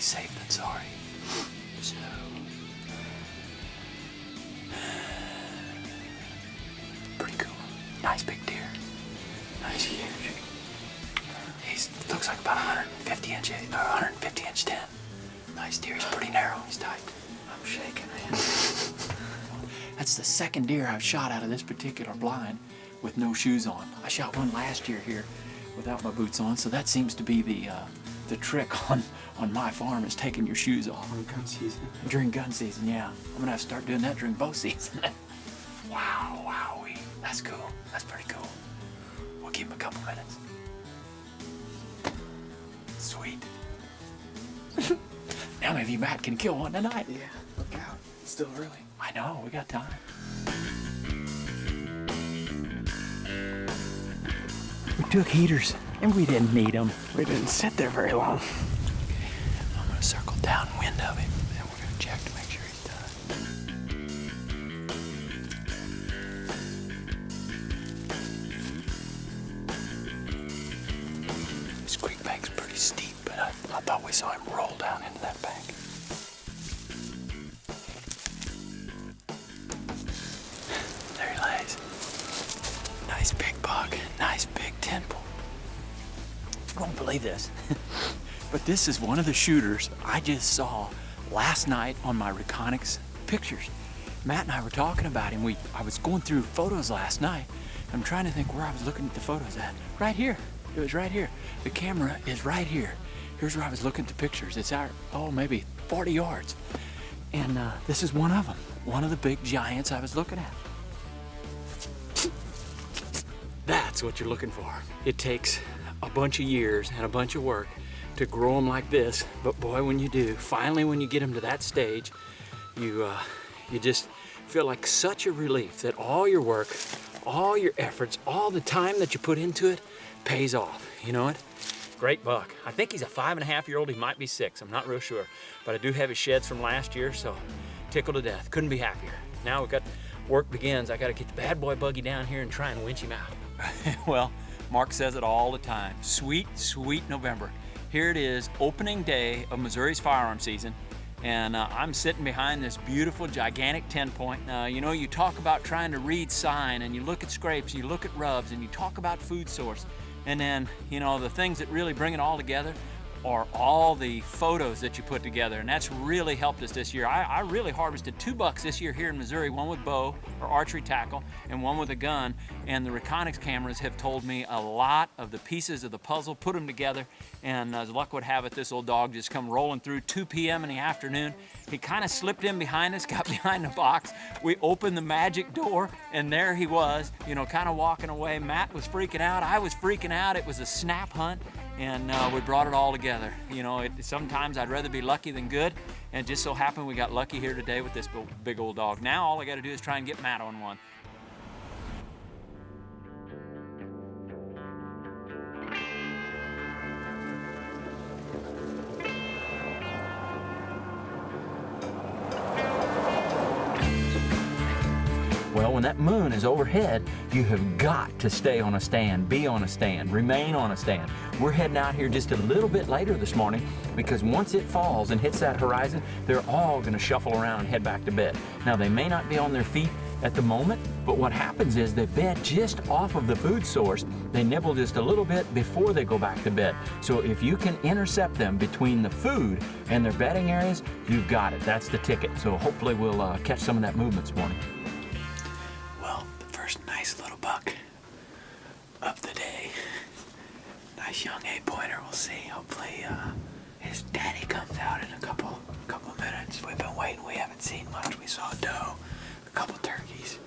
safe than sorry. So, pretty cool. Nice big deer. Nice huge. He looks like about 150 inch 10. Nice deer. He's pretty narrow. He's tight. I'm shaking, man. That's the second deer I've shot out of this particular blind with no shoes on. I shot one last year here without my boots on, so that seems to be the trick on my farm is taking your shoes off. During gun season? During gun season, yeah. I'm gonna have to start doing that during bow season. Wow, wowee. That's cool. That's pretty cool. We'll give him a couple minutes. Sweet. Now maybe Matt can kill one tonight. Yeah, look out. It's still early. I know, we got time. We took heaters, and we didn't need them. We didn't sit there very long. I'm gonna circle downwind of him, and we're gonna check to make sure he's done. This creek bank's pretty steep, but I thought we saw him roll down into that bank. There he lays. Nice big buck, nice big 10-point. You won't believe this, but this is one of the shooters I just saw last night on my Reconyx pictures. Matt and I were talking about him. I was going through photos last night. I'm trying to think where I was looking at the photos at. Right here. It was right here. The camera is right here. Here's where I was looking at the pictures. It's out, maybe 40 yards. And this is one of them. One of the big giants I was looking at. That's what you're looking for. It takes a bunch of years and a bunch of work to grow them like this, but boy, when you do, finally when you get them to that stage, you just feel like such a relief that all your work, all your efforts, all the time that you put into it pays off. You know what? Great buck. I think he's a 5.5-year-old. He might be 6. I'm not real sure, but I do have his sheds from last year, so tickled to death. Couldn't be happier. Now we've got work begins. I got to get the bad boy buggy down here and try and winch him out. Well, Mark says it all the time. Sweet, sweet November. Here it is, opening day of Missouri's firearm season, and I'm sitting behind this beautiful, gigantic 10-point. You know, you talk about trying to read sign, and you look at scrapes, and you look at rubs, and you talk about food source, and then, you know, the things that really bring it all together are all the photos that you put together, and that's really helped us this year. I really harvested 2 bucks this year here in Missouri, one with bow or archery tackle and one with a gun, and the Reconyx cameras have told me a lot of the pieces of the puzzle, put them together, and as luck would have it, this old dog just come rolling through 2 p.m. in the afternoon. He kind of slipped in behind us, got behind the box. We opened the magic door, and there he was, you know, kind of walking away. Matt was freaking out, I was freaking out. It was a snap hunt, and we brought it all together. You know, sometimes I'd rather be lucky than good, and it just so happened we got lucky here today with this big old dog. Now all I got to do is try and get Matt on one. Well, when that moon is overhead, you have got to stay on a stand, be on a stand, remain on a stand. We're heading out here just a little bit later this morning because once it falls and hits that horizon, they're all gonna shuffle around and head back to bed. Now, they may not be on their feet at the moment, but what happens is they bed just off of the food source. They nibble just a little bit before they go back to bed. So if you can intercept them between the food and their bedding areas, you've got it. That's the ticket. So hopefully we'll catch some of that movement this morning. First nice little buck of the day. Nice young 8-pointer. We'll see. Hopefully his daddy comes out in a couple minutes. We've been waiting. We haven't seen much. We saw a doe, a couple turkeys,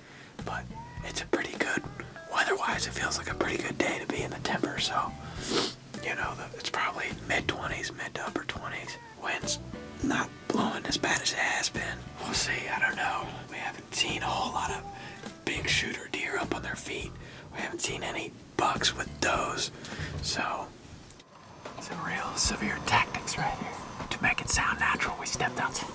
but it's a pretty good, weather-wise, it feels like a pretty good day to be in the timber. So, you know, it's probably mid-20s, mid to upper 20s. Wind's not blowing as bad as it has been. We'll see. I don't know. We haven't seen a whole lot of big shooter deer up on their feet. We haven't seen any bucks with does. So, some real severe tactics right here. To make it sound natural, we stepped outside.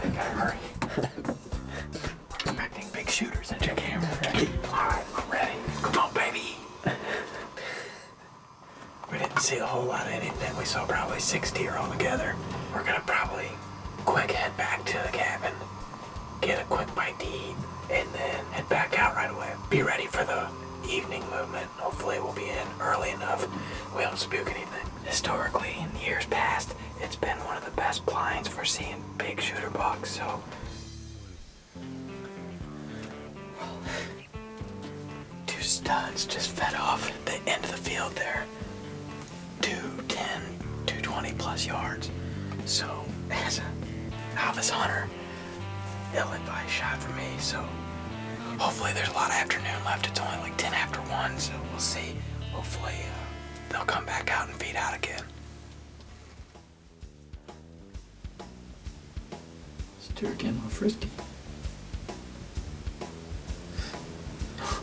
I gotta hurry. We're expecting big shooters at your camera. Ready? All right, I'm ready. Come on, baby. we saw probably 6 deer altogether. We're gonna probably quick head back to the cabin, get a quick bite to eat, and then head back out right away. Be ready for the evening movement. Hopefully we'll be in early enough we don't spook anything. Historically, in years past, it's been one of the best blinds for seeing big shooter bucks, so. Two studs just fed off the end of the field there. 210, 220 plus yards. So, as a novice hunter, ill-advised shot for me, so hopefully there's a lot of afternoon left. It's only like 10 after 1, so we'll see. Hopefully they'll come back out and feed out again. This deer getting more frisky.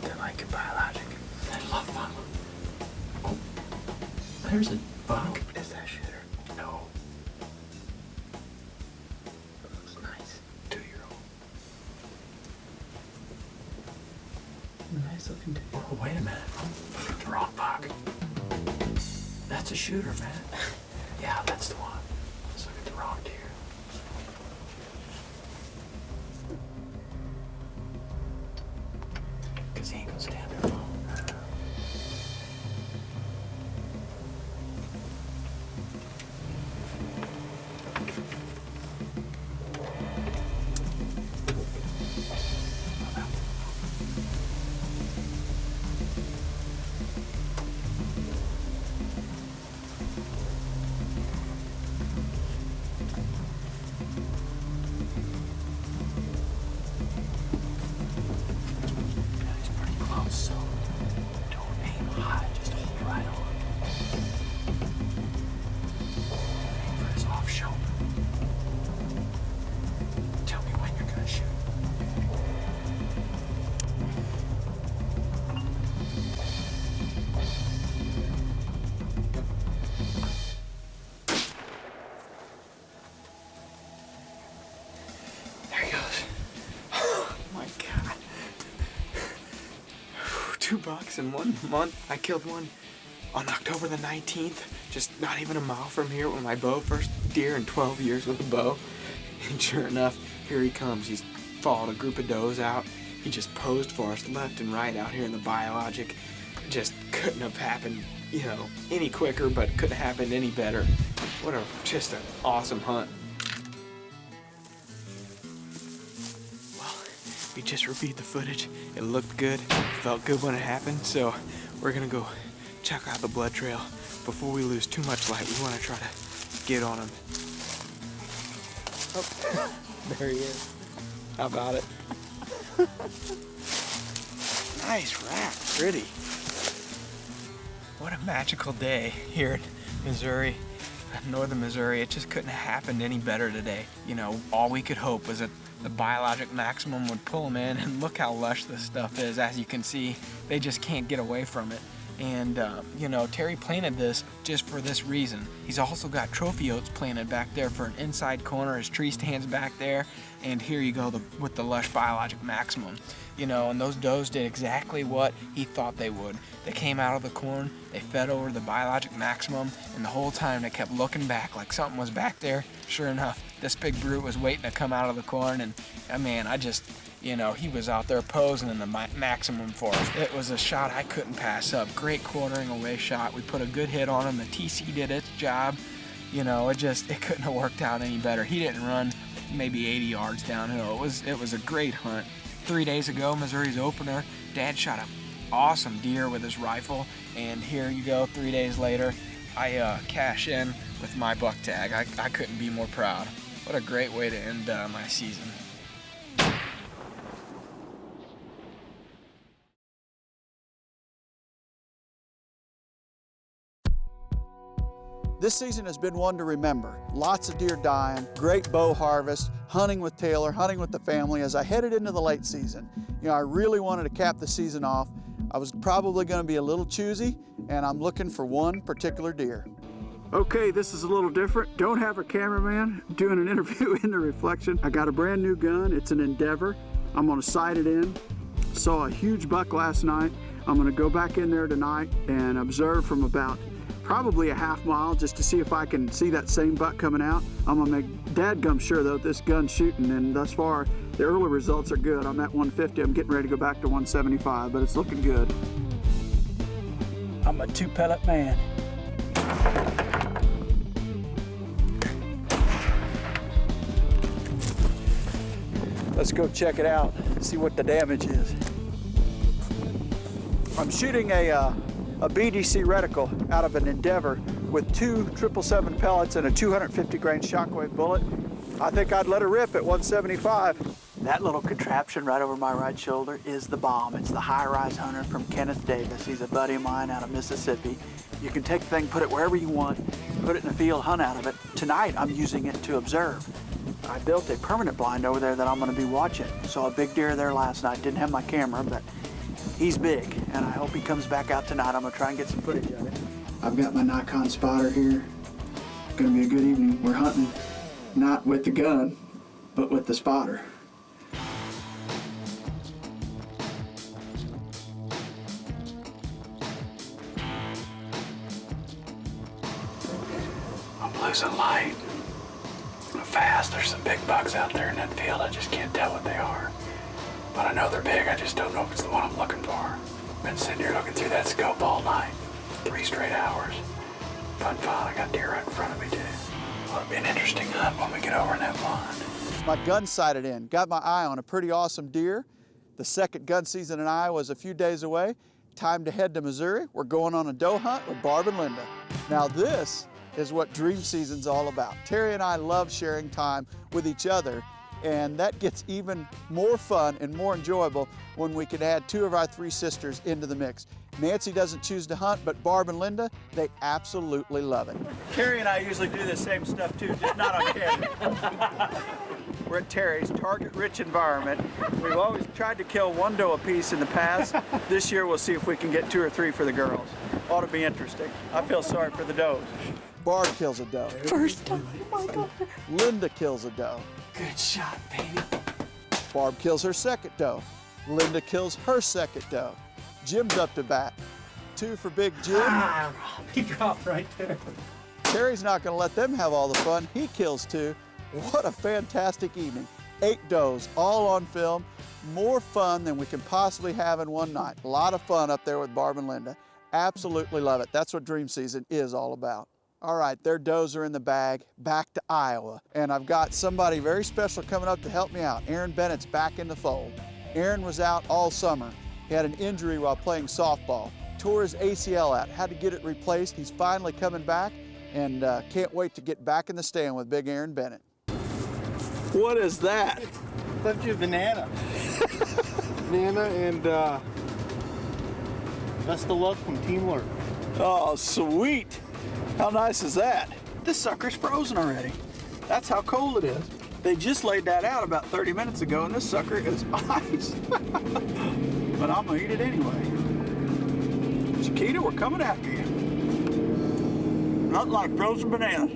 They like it biologic. They love fun. Oh, there's a buck. Is that shooter? No. That looks nice. 2-year-old. Nice looking deer. Oh, wait a minute. The wrong buck. That's a shooter, man. Yeah, that's the one. Let's look at the wrong deer. Because he ain't gonna stand there long. $2 in 1 month. I killed one on October the 19th, just not even a mile from here with my bow. First deer in 12 years with a bow. And sure enough, here he comes. He's followed a group of does out. He just posed for us left and right out here in the biologic. Just couldn't have happened, you know, any quicker, but couldn't have happened any better. Just an awesome hunt. We just reviewed the footage. It looked good, felt good when it happened, so we're gonna go check out the blood trail. Before we lose too much light, we wanna try to get on him. Oh, there he is. How about it? Nice rack, pretty. What a magical day here in Missouri, northern Missouri. It just couldn't have happened any better today. You know, all we could hope was that the biologic maximum would pull them in, and look how lush this stuff is. As you can see, they just can't get away from it. And you know, Terry planted this just for this reason. He's also got trophy oats planted back there for an inside corner. His tree stands back there, and here you go with the lush biologic maximum. You know, and those does did exactly what he thought they would. They came out of the corn, they fed over the biologic maximum, and the whole time they kept looking back like something was back there. Sure enough, this big brute was waiting to come out of the corn, and man, you know, he was out there posing in the maximum for us. It was a shot I couldn't pass up. Great quartering away shot. We put a good hit on him. The TC did its job. You know, it couldn't have worked out any better. He didn't run maybe 80 yards downhill. It was a great hunt. 3 days ago, Missouri's opener, Dad shot an awesome deer with his rifle, and here you go, 3 days later, I cash in with my buck tag. I couldn't be more proud. What a great way to end my season. This season has been one to remember. Lots of deer dying, great bow harvest, hunting with Taylor, hunting with the family. As I headed into the late season, you know, I really wanted to cap the season off. I was probably going to be a little choosy, and I'm looking for one particular deer. Okay, this is a little different. Don't have a cameraman doing an interview in the reflection. I got a brand new gun. It's an Endeavor. I'm going to sight it in. Saw a huge buck last night. I'm going to go back in there tonight and observe from about probably a half mile just to see if I can see that same buck coming out. I'm gonna make dadgum sure though this gun's shooting, and thus far the early results are good. I'm at 150, I'm getting ready to go back to 175, but it's looking good. I'm a 2-pellet man. Let's go check it out, see what the damage is. I'm shooting a BDC reticle out of an Endeavor with 2 777 pellets and a 250 grain shockwave bullet. I think I'd let her rip at 175. That little contraption right over my right shoulder is the bomb. It's the high-rise hunter from Kenneth Davis. He's a buddy of mine out of Mississippi. You can take the thing, put it wherever you want, put it in a field, hunt out of it. Tonight, I'm using it to observe. I built a permanent blind over there that I'm gonna be watching. Saw a big deer there last night. Didn't have my camera, but he's big, and I hope he comes back out tonight. I'm gonna try and get some footage of it. I've got my Nikon spotter here. It's gonna be a good evening. We're hunting not with the gun, but with the spotter. I'm losing light. Fast. There's some big bucks out there in that field. I just can't tell what they are. But I know they're big. I just don't know if it's the one I'm looking for. Been sitting here looking through that scope all night. 3 straight hours. But finally got deer right in front of me too. Well, it'll be an interesting hunt when we get over in that blind. My gun sighted in. Got my eye on a pretty awesome deer. The second gun season in Iowa is a few days away. Time to head to Missouri. We're going on a doe hunt with Barb and Linda. Now this is what dream season's all about. Terry and I love sharing time with each other, and that gets even more fun and more enjoyable when we can add 2 of our 3 sisters into the mix. Nancy doesn't choose to hunt, but Barb and Linda, they absolutely love it. Terry and I usually do the same stuff too, just not on camera. We're at Terry's target-rich environment. We've always tried to kill 1 doe apiece in the past. This year we'll see if we can get 2 or 3 for the girls. Ought to be interesting. I feel sorry for the does. Barb kills a doe. First time, oh my God. Linda kills a doe. Good shot, baby. Barb kills her second doe. Linda kills her second doe. Jim's up to bat. 2 for Big Jim. He dropped right there. Terry's not gonna let them have all the fun. He kills 2. What a fantastic evening. 8 does, all on film. More fun than we can possibly have in one night. A lot of fun up there with Barb and Linda. Absolutely love it. That's what dream season is all about. All right, their does are in the bag, back to Iowa. And I've got somebody very special coming up to help me out. Aon Bennett's back in the fold. Aaron was out all summer. He had an injury while playing softball. Tore his ACL out, had to get it replaced. He's finally coming back, and can't wait to get back in the stand with big Aon Bennett. What is that? Left you a banana. Banana and best of luck from Team Lurk. Oh, sweet. How nice is that? This sucker's frozen already. That's how cold it is. They just laid that out about 30 minutes ago, and this sucker is ice. But I'm gonna eat it anyway. Chita, we're coming after you. Nothing like frozen banana.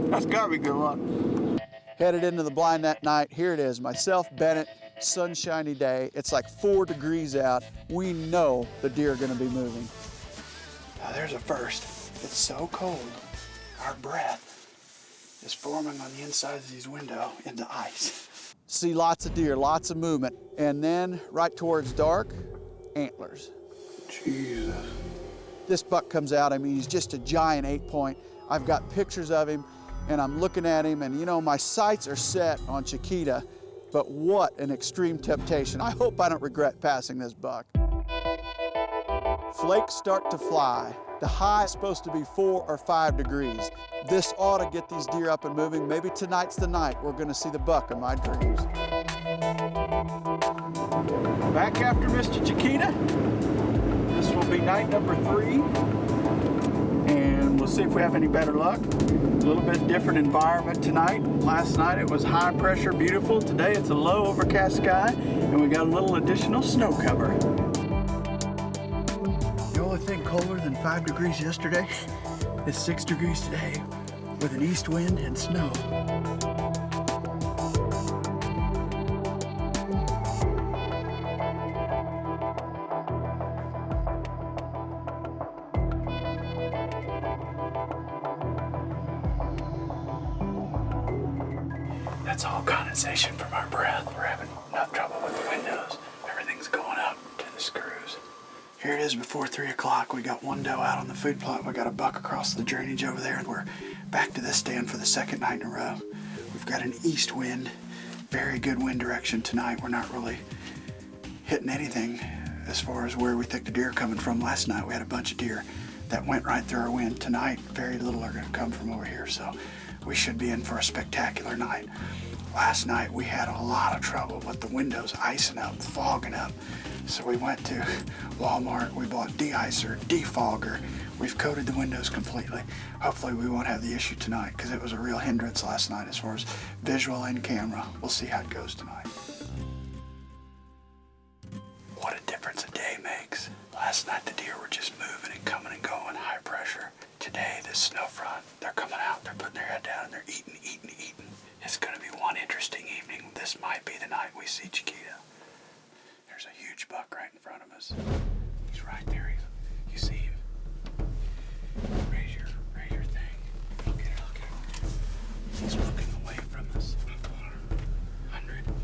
That's gotta be a good one. Headed into the blind that night. Here it is, myself, Bennett, sunshiny day. It's like 4 degrees out. We know the deer are gonna be moving. Now there's a first. It's so cold, our breath is forming on the insides of these windows into ice. See lots of deer, lots of movement. And then right towards dark, antlers. Jesus. This buck comes out, I mean, he's just a giant 8-point. I've got pictures of him, and I'm looking at him, and you know, my sights are set on Chita, but what an extreme temptation. I hope I don't regret passing this buck. Flakes start to fly. The high is supposed to be 4 or 5 degrees. This ought to get these deer up and moving. Maybe tonight's the night we're gonna see the buck of my dreams. Back after Mr. Chita. This will be night number 3. And we'll see if we have any better luck. A little bit different environment tonight. Last night it was high pressure, beautiful. Today it's a low overcast sky, and we got a little additional snow cover. The only thing colder than 5 degrees yesterday is 6 degrees today with an east wind and snow. That's all condensation from our breath. We're having enough trouble with the windows. Everything's going up to the screws. Here it is before 3 o'clock. We got one doe out on the food plot. We got a buck across the drainage over there, and we're back to this stand for the second night in a row. We've got an east wind, very good wind direction tonight. We're not really hitting anything as far as where we think the deer are coming from. Last night we had a bunch of deer that went right through our wind. Tonight, very little are going to come from over here, so we should be in for a spectacular night. Last night we had a lot of trouble with the windows icing up, fogging up. So we went to Walmart, we bought de-icer, defogger. We've coated the windows completely. Hopefully we won't have the issue tonight because it was a real hindrance last night as far as visual and camera. We'll see how it goes tonight. What a difference a day makes. Last night the deer were just moving and coming and going, high pressure. Today, this snow front, they're coming out, they're putting their head down, and they're eating. It's gonna be one interesting evening. This might be the night we see Chita. There's a huge buck right in front of us. He's right there. You see him? Raise your thing. Look at it. He's looking away from us. 100.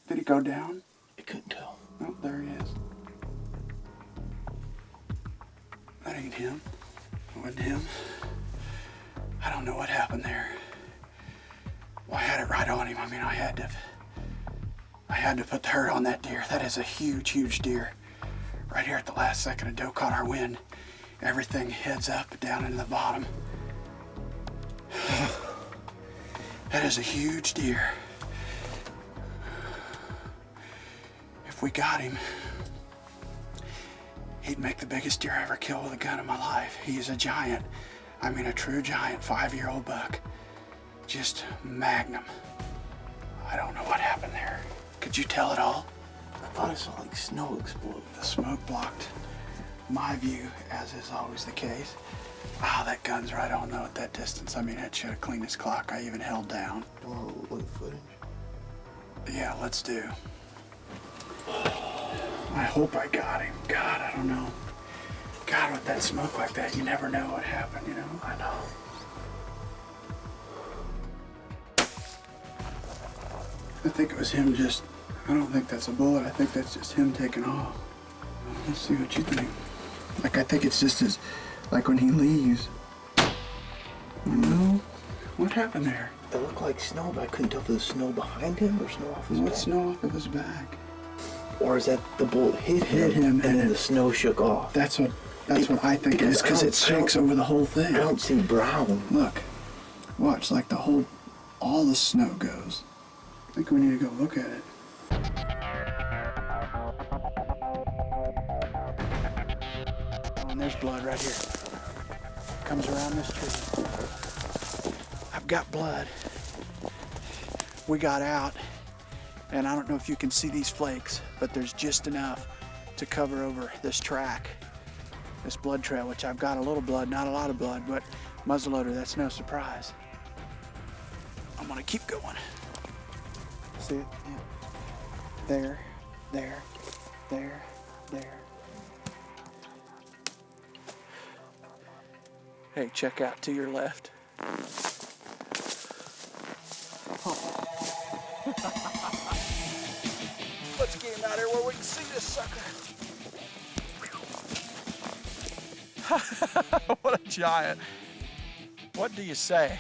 Did he go down? I couldn't tell. Oh, there he is. That ain't him. It wasn't him. I don't know what happened there. Well, I had it right on him. I mean, I had to put the hurt on that deer. That is a huge, huge deer. Right here at the last second, a doe caught our wind. Everything heads up, down into the bottom. That is a huge deer. If we got him, he'd make the biggest deer I ever killed with a gun in my life. He is a giant. I mean, a true giant, 5-year-old buck. Just magnum. I don't know what happened there. Could you tell at all? I thought I saw like snow explode. The smoke blocked my view, as is always the case. Wow, that gun's right on though at that distance. I mean, it should have cleaned his clock. I even held down. Do you want to look at footage? Yeah, let's do. I hope I got him. God, I don't know. God, with that smoke like that, you never know what happened, you know? I know. I think it was him just, I don't think that's a bullet. I think that's just him taking off. Let's see what you think. Like, I think it's just his, like when he leaves. No? What happened there? It looked like snow, but I couldn't tell if it was snow behind him or snow off his back. What snow off of his back? Or is that the bullet hit him and then the snow shook off? That's what I think it is, because it shakes over the whole thing. I don't see brown. Look, watch, like all the snow goes. I think we need to go look at it. Oh, and there's blood right here. Comes around this tree. I've got blood. We got out, and I don't know if you can see these flakes, but there's just enough to cover over this track, this blood trail, which I've got a little blood, not a lot of blood, but muzzleloader, that's no surprise. I'm gonna keep going. See it? Yeah. There, there, there, there. Hey, check out to your left. Let's get him out here where we can see this sucker. What a giant. What do you say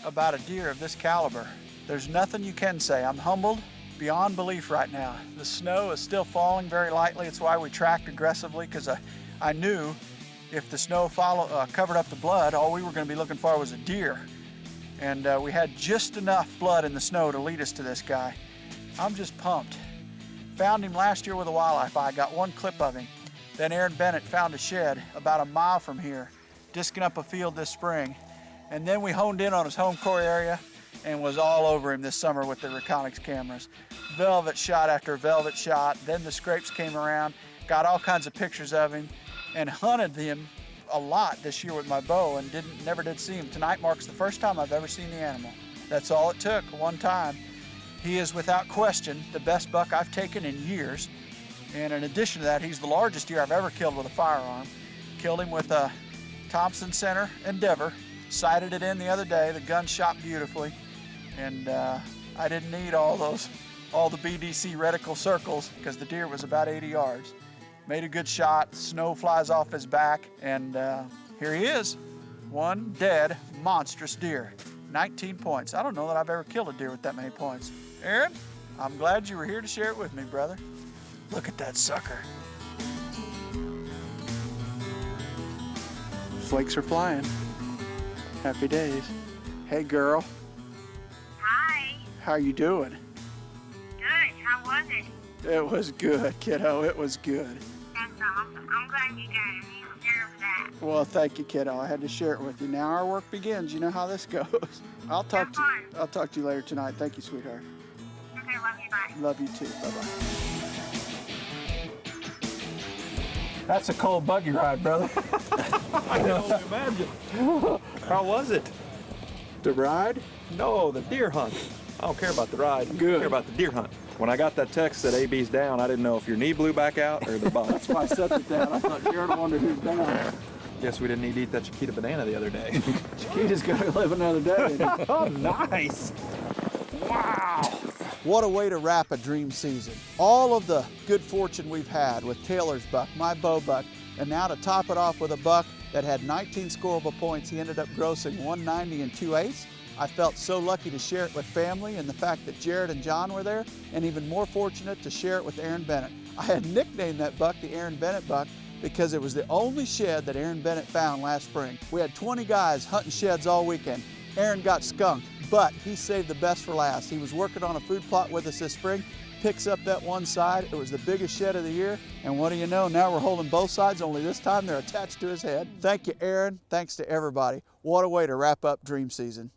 about a deer of this caliber? There's nothing you can say. I'm humbled beyond belief right now. The snow is still falling very lightly. It's why we tracked aggressively, because I knew if the snow covered up the blood, all we were going to be looking for was a deer. And we had just enough blood in the snow to lead us to this guy. I'm just pumped. Found him last year with a wildlife eye. Got one clip of him. Then Aon Bennett found a shed about a mile from here, disking up a field this spring. And then we honed in on his home core area and was all over him this summer with the Reconyx cameras. Velvet shot after velvet shot. Then the scrapes came around, got all kinds of pictures of him, and hunted him a lot this year with my bow and never did see him. Tonight marks the first time I've ever seen the animal. That's all it took, one time. He is without question the best buck I've taken in years. And in addition to that, he's the largest deer I've ever killed with a firearm. Killed him with a Thompson Center Endeavor. Sighted it in the other day. The gun shot beautifully. And I didn't need all the BDC reticle circles because the deer was about 80 yards. Made a good shot, snow flies off his back, and here he is. One dead, monstrous deer. 19 points. I don't know that I've ever killed a deer with that many points. Aaron, I'm glad you were here to share it with me, brother. Look at that sucker. Flakes are flying. Happy days. Hey, girl. Hi. How you doing? Good. How was it? It was good, kiddo. It was good. That's awesome. I'm glad you got it. You deserve that. Well, thank you, kiddo. I had to share it with you. Now our work begins. You know how this goes. I'll talk to you later tonight. Thank you, sweetheart. Okay, love you. Bye. Love you too. Bye-bye. That's a cold buggy ride, brother. I can only imagine. How was it? The ride? No, the deer hunt. I don't care about the ride. Good. I care about the deer hunt. When I got that text that AB's down, I didn't know if your knee blew back out or the butt. That's why I set it down. I thought Jared wondered who's down. Guess we didn't need to eat that Chita banana the other day. Chiquita's gonna live another day. Oh, nice. Wow. What a way to wrap a dream season. All of the good fortune we've had with Taylor's buck, my bow buck, and now to top it off with a buck that had 19 scoreable points. He ended up grossing 190 and 2/8. I felt so lucky to share it with family and the fact that Jared and John were there, and even more fortunate to share it with Aon Bennett. I had nicknamed that buck the Aon Bennett Buck because it was the only shed that Aon Bennett found last spring. We had 20 guys hunting sheds all weekend. Aaron got skunked, but he saved the best for last. He was working on a food plot with us this spring, picks up that one side. It was the biggest shed of the year, and what do you know? Now we're holding both sides, only this time they're attached to his head. Thank you, Aaron. Thanks to everybody. What a way to wrap up dream season.